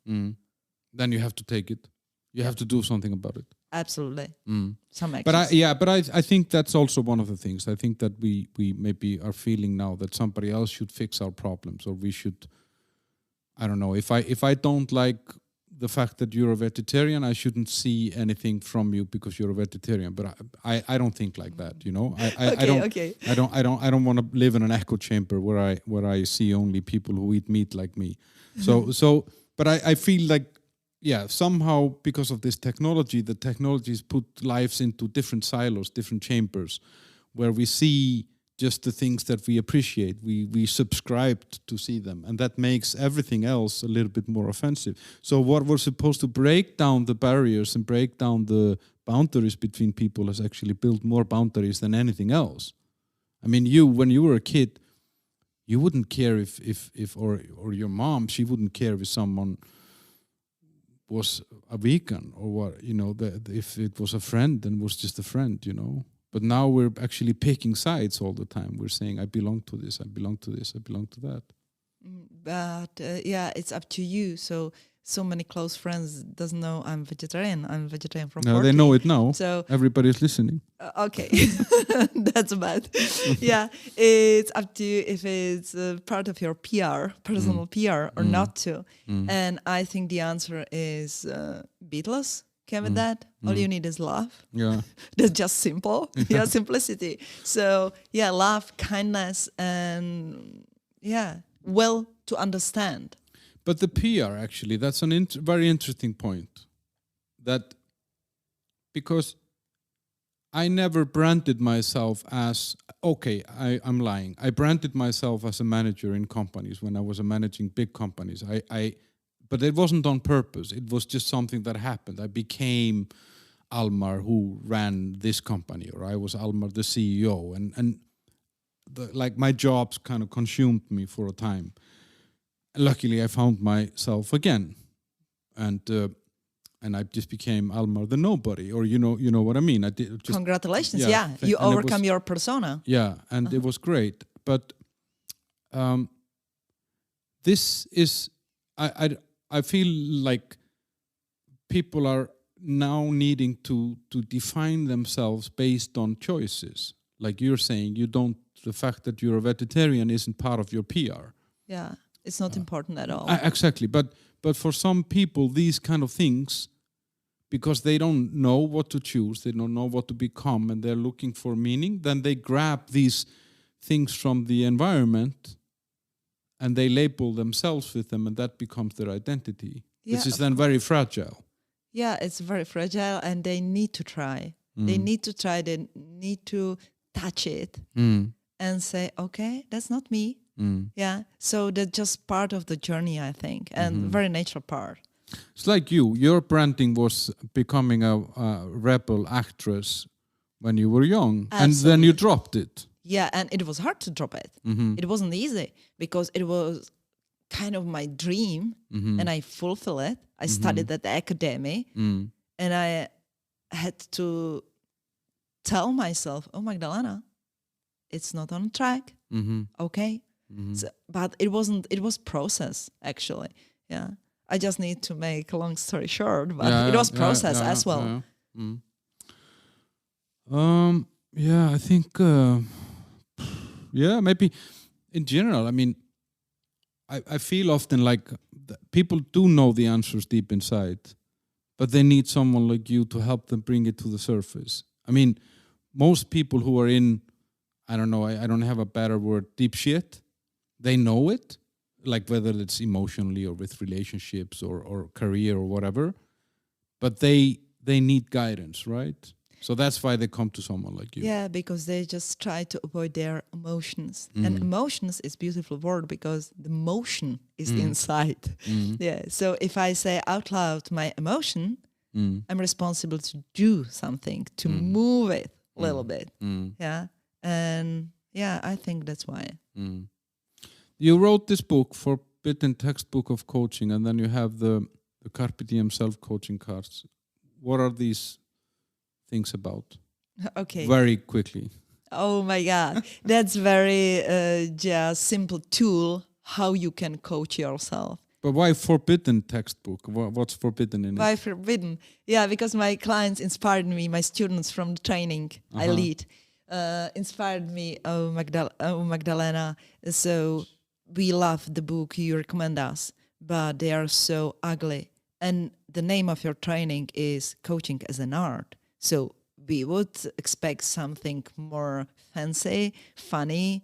then you have to take it. You have to do something about it. Absolutely. Some actions. But I think that's also one of the things. I think that we maybe are feeling now that somebody else should fix our problems, or we should, I don't know, if I don't like the fact that you're a vegetarian, I shouldn't see anything from you because you're a vegetarian. But I don't think like that, you know. I don't want to live in an echo chamber where I see only people who eat meat like me. So but I feel like, yeah, somehow because of this technology, the technologies put lives into different silos, different chambers, where we see just the things that we appreciate. We subscribe to see them, and that makes everything else a little bit more offensive. So what was supposed to break down the barriers and break down the boundaries between people has actually built more boundaries than anything else. I mean, when you were a kid, you wouldn't care if or your mom, she wouldn't care if someone was a vegan or what, you know, if it was a friend, then it was just a friend, you know. But now we're actually picking sides all the time. We're saying, I belong to this, I belong to this, I belong to that. But it's up to you. So many close friends doesn't know I'm vegetarian. I'm vegetarian from 40. They know it now. So everybody's listening. Okay, that's bad. Yeah, it's up to you if it's part of your PR, personal PR, or not to. And I think the answer is Beatles. Came with that. All you need is love. Yeah, that's just simple. Yeah, simplicity. So yeah, love, kindness, and will to understand. But the PR, actually, that's an very interesting point. That because I never branded myself as, I'm lying. I branded myself as a manager in companies when I was managing big companies. But it wasn't on purpose. It was just something that happened. I became Almar, who ran this company, or I was Almar, the CEO. And my jobs kind of consumed me for a time. Luckily, I found myself again, and I just became Almar the nobody, or you know what I mean. Congratulations! Yeah, you overcome your persona. Yeah, and it was great. But this is I feel like people are now needing to define themselves based on choices. Like you're saying, the fact that you're a vegetarian isn't part of your PR. Yeah. It's not important at all. Exactly, but for some people, these kind of things, because they don't know what to choose, they don't know what to become, and they're looking for meaning, then they grab these things from the environment and they label themselves with them, and that becomes their identity, which is then very fragile. Yeah, it's very fragile, and they need to try. They need to try, they need to touch it and say, okay, that's not me. Yeah, so that's just part of the journey, I think, and very natural part. It's like your branding was becoming a rebel actress when you were young. Absolutely. And then you dropped it. Yeah, and it was hard to drop it. It wasn't easy because it was kind of my dream, and I fulfilled it. I studied at the academy, and I had to tell myself, oh, Magdalena, it's not on track. Okay. So, but it wasn't. It was process, actually. Yeah, I just need to make a long story short, but it was process as well. I think. Maybe in general. I mean, I feel often like people do know the answers deep inside, but they need someone like you to help them bring it to the surface. I mean, most people who are in, I don't know, I don't have a better word, deep shit. They know it, like whether it's emotionally or with relationships or career or whatever, but they need guidance, right? So that's why they come to someone like you. Yeah, because they just try to avoid their emotions. And emotions is a beautiful word because the motion is inside. Yeah. So if I say out loud my emotion, I'm responsible to do something, to move it a little bit. Yeah. And I think that's why. You wrote this book, Forbidden Textbook of Coaching, and then you have the Carpe Diem self-coaching cards. What are these things about? Okay. Very quickly. Oh my God. That's very simple tool how you can coach yourself. But why forbidden textbook? What's forbidden in it? Why forbidden? Yeah, because my clients inspired me, my students from the training I lead inspired me, Magdalena. So we love the book you recommend us, but they are so ugly. And the name of your training is Coaching as an Art. So we would expect something more fancy, funny,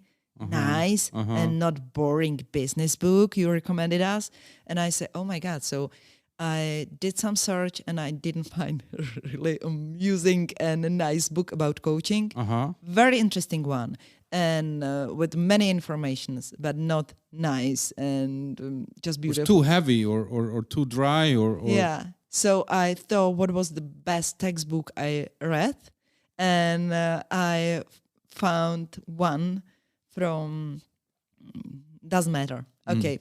nice, and not boring business book you recommended us. And I said, oh my God. So I did some search and I didn't find a really amusing and a nice book about coaching. Very interesting one. And with many informations, but not nice and just beautiful. It was too heavy or too dry or... Yeah. So I thought what was the best textbook I read. And I found one from, doesn't matter,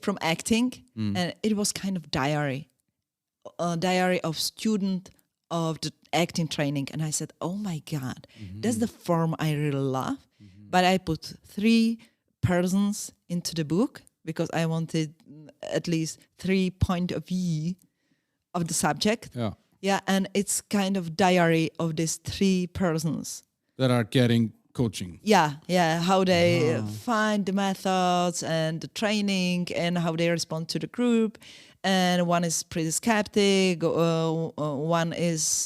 from acting. And it was kind of diary, a diary of student of the acting training. And I said, oh my God, that's the form I really love. But I put 3 persons into the book because I wanted at least 3 point of view of the subject. Yeah. Yeah, and it's kind of diary of these 3 persons that are getting coaching. Yeah, how they find the methods and the training and how they respond to the group. And one is pretty skeptic, one is,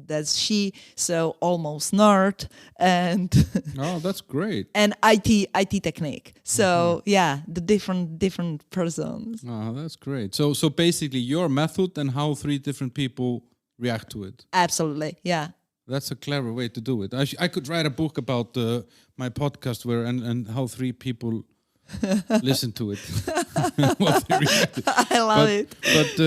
that's she, so almost nerd, and... Oh, that's great. And IT technique. So, yeah, the different persons. Oh, that's great. So basically your method and how 3 different people react to it. Absolutely, yeah. That's a clever way to do it. I could write a book about my podcast where and how 3 people listen to it. What they reacted. I love it. But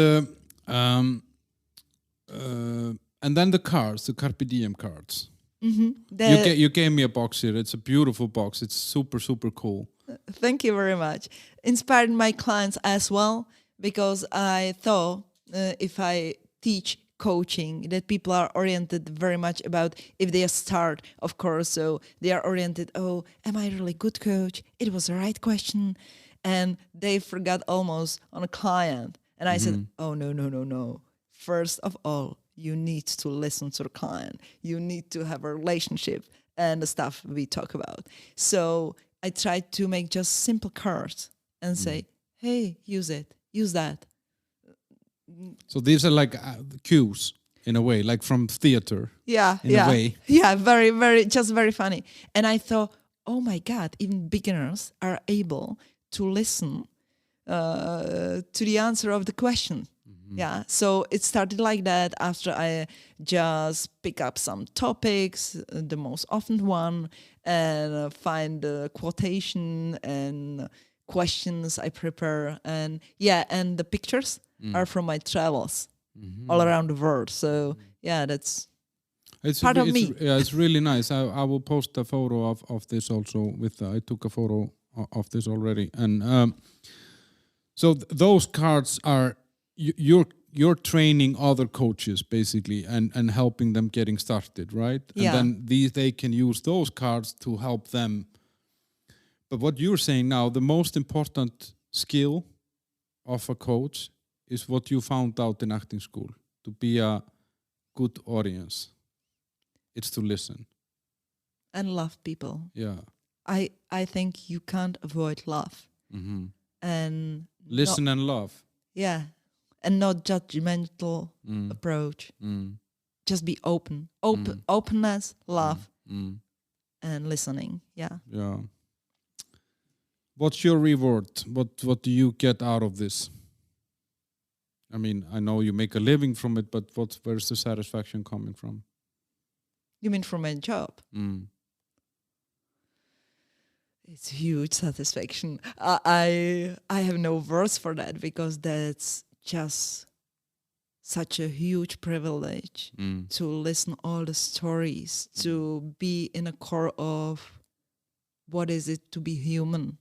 and then the cards, the Carpe Diem cards. You gave me a box here. It's a beautiful box. It's super cool. Thank you very much. Inspired my clients as well because I thought if I teach coaching that people are oriented very much about if they start, of course, so they are oriented, oh, am I really good coach? It was the right question. And they forgot almost on a client. And I said, oh, no. First of all, you need to listen to the client. You need to have a relationship and the stuff we talk about. So I tried to make just simple cards and say, hey, use it, use that. So these are like cues in a way, like from theater. Yeah, in a way. Yeah, very, just very funny. And I thought, oh my God, even beginners are able to listen to the answer of the question. Yeah, so it started like that after I just pick up some topics, the most often one, and find the quotation and questions I prepare. And and the pictures are from my travels all around the world. So that's part of me. Yeah, it's really nice. I will post a photo of this also. I took a photo of this already. And so those cards are you're training other coaches basically and helping them getting started, right? Yeah. And then they can use those cards to help them. But what you're saying now, the most important skill of a coach is what you found out in acting school, to be a good audience. It's to listen. And love people. Yeah. I think you can't avoid love. And listen and love. Yeah. And not judgmental approach. Just be open. Openness, love, and listening. Yeah. Yeah. What's your reward? What do you get out of this? I mean, I know you make a living from it, but where's the satisfaction coming from? You mean from my job? It's huge satisfaction. I have no words for that because that's just such a huge privilege to listen all the stories, to be in a core of what is it to be human.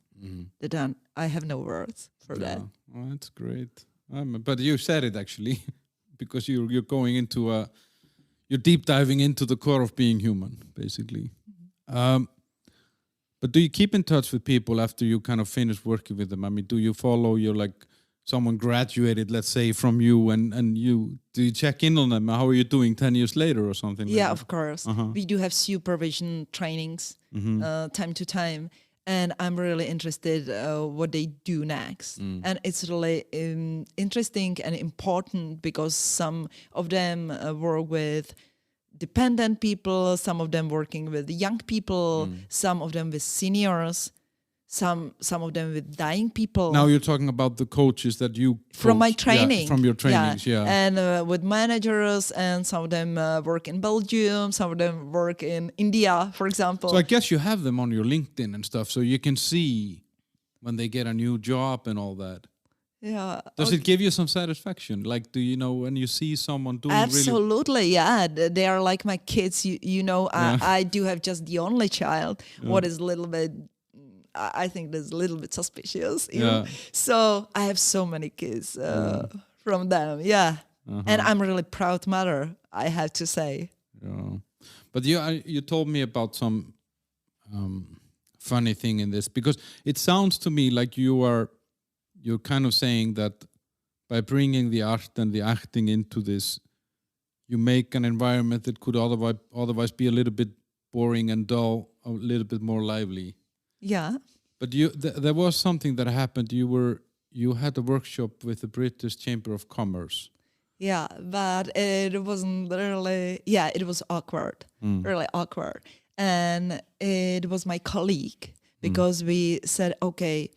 That I have no words for that. Oh, that's great. But you said it actually, because you're going into you're deep diving into the core of being human, basically. But do you keep in touch with people after you kind of finish working with them? I mean, do you follow your someone graduated, let's say, from you, and do you check in on them? How are you doing 10 years later or something? Yeah, like of course. Uh-huh. We do have supervision trainings time to time, and I'm really interested what they do next. And it's really interesting and important because some of them work with dependent people, some of them working with young people, some of them with seniors, some of them with dying people. Now you're talking about the coaches that you from my coach. training, Yeah, from your trainings, yeah. and with managers, and some of them work in Belgium, some of them work in India, for example. So I guess you have them on your LinkedIn and stuff, so you can see when they get a new job and all that. Yeah. Does it give you some satisfaction? Like, do you know when you see someone doing Absolutely, yeah. They are like my kids. You know, I do have just the only child. What is a little bit, I think that's a little bit suspicious. Yeah. So I have so many kids from them. Yeah. And I'm really proud mother, I have to say. Yeah. But you told me about some funny thing in this, because it sounds to me like you're kind of saying that by bringing the art and the acting into this, you make an environment that could otherwise be a little bit boring and dull, a little bit more lively. Yeah. But there was something that happened. You had a workshop with the British Chamber of Commerce. Yeah, but it wasn't really. Yeah, it was awkward, really awkward, and it was my colleague, because we said, okay,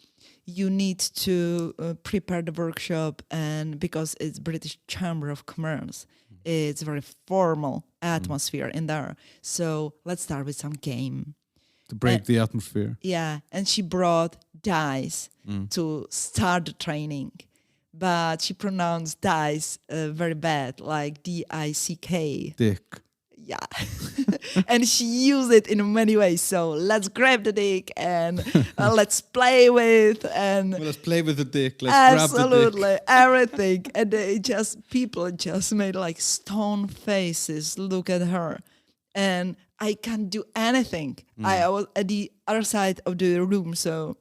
you need to prepare the workshop, and because it's British Chamber of Commerce, it's very formal atmosphere in there. So let's start with some game. To break the atmosphere. Yeah, and she brought dice to start the training, but she pronounced dice very bad, like D-I-C-K. Dick. Yeah. And she used it in many ways. So let's grab the dick and let's play with, and let's play with the dick. Let's grab the dick. Absolutely, everything. And people just made like stone faces, look at her. And I can't do anything. I was at the other side of the room, so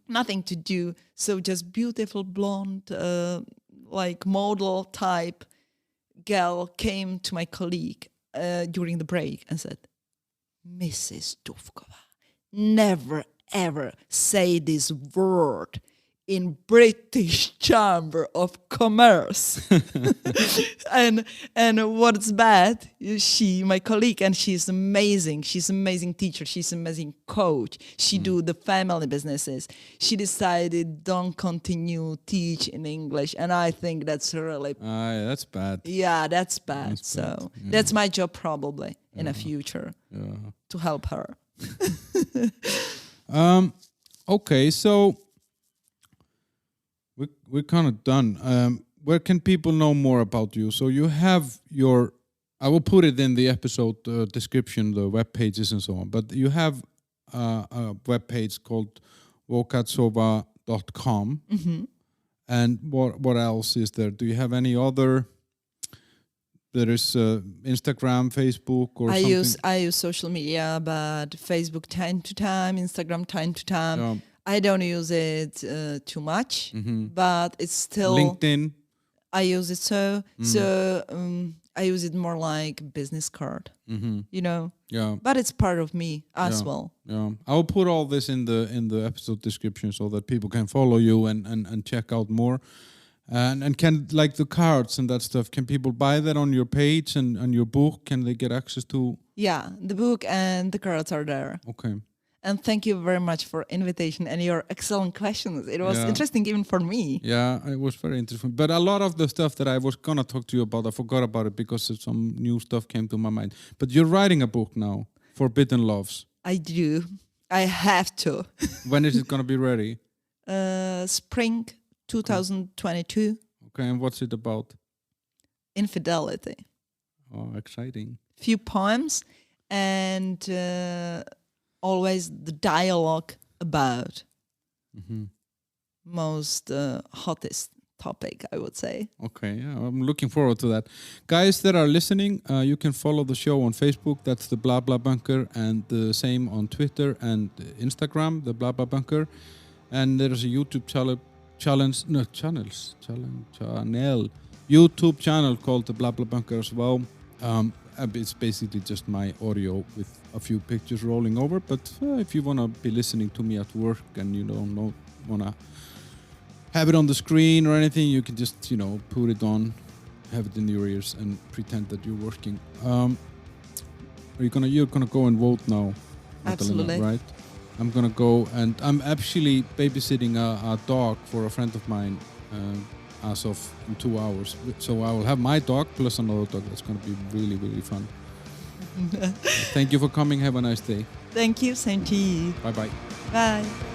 nothing to do. So just beautiful blonde, like model type girl came to my colleague during the break and said, Mrs. Dufkova, never ever say this word in British Chamber of Commerce. and what's bad, my colleague, and she's amazing. She's an amazing teacher. She's an amazing coach. She do the family businesses. She decided don't continue teach in English. And I think that's really... that's bad. Yeah, that's bad. That's bad. Yeah. That's my job probably in the future to help her. Okay, so... We're kind of done. Where can people know more about you? So you have I will put it in the episode description, the web pages and so on. But you have a web page called vokáčová.com. And what else is there? Do you have any other? There is Instagram, Facebook, or something? I use social media, but Facebook time to time, Instagram time to time. Yeah. I don't use it too much, but it's still... LinkedIn? I use it so I use it more like business card, you know? Yeah. But it's part of me as well. Yeah. I'll put all this in the episode description so that people can follow you and check out more. And can, like the cards and that stuff, can people buy that on your page and your book? Can they get access to? Yeah, the book and the cards are there. Okay. And thank you very much for invitation and your excellent questions. It was interesting even for me. Yeah, it was very interesting. But a lot of the stuff that I was going to talk to you about, I forgot about it because some new stuff came to my mind. But you're writing a book now, Forbidden Loves. I do. I have to. When is it going to be ready? Spring 2022. Okay, and what's it about? Infidelity. Oh, exciting. Few poems and... always the dialogue about most hottest topic, I would say. Okay, yeah, I'm looking forward to that. Guys that are listening, you can follow the show on Facebook. That's the Bla Bla Bunker, and the same on Twitter and Instagram, the Bla Bla Bunker. And there's a YouTube YouTube channel called the Bla Bla Bunker as well. It's basically just my audio with a few pictures rolling over. But if you want to be listening to me at work and you don't want to have it on the screen or anything, you can just, put it on, have it in your ears and pretend that you're working. You're gonna go and vote now, Magdalena, Absolutely. right? I'm gonna go, and I'm actually babysitting a dog for a friend of mine as of in 2 hours. So I will have my dog plus another dog. That's gonna be really, really fun. Thank you for coming. Have a nice day. Thank you. Same to you. Bye-bye. Bye.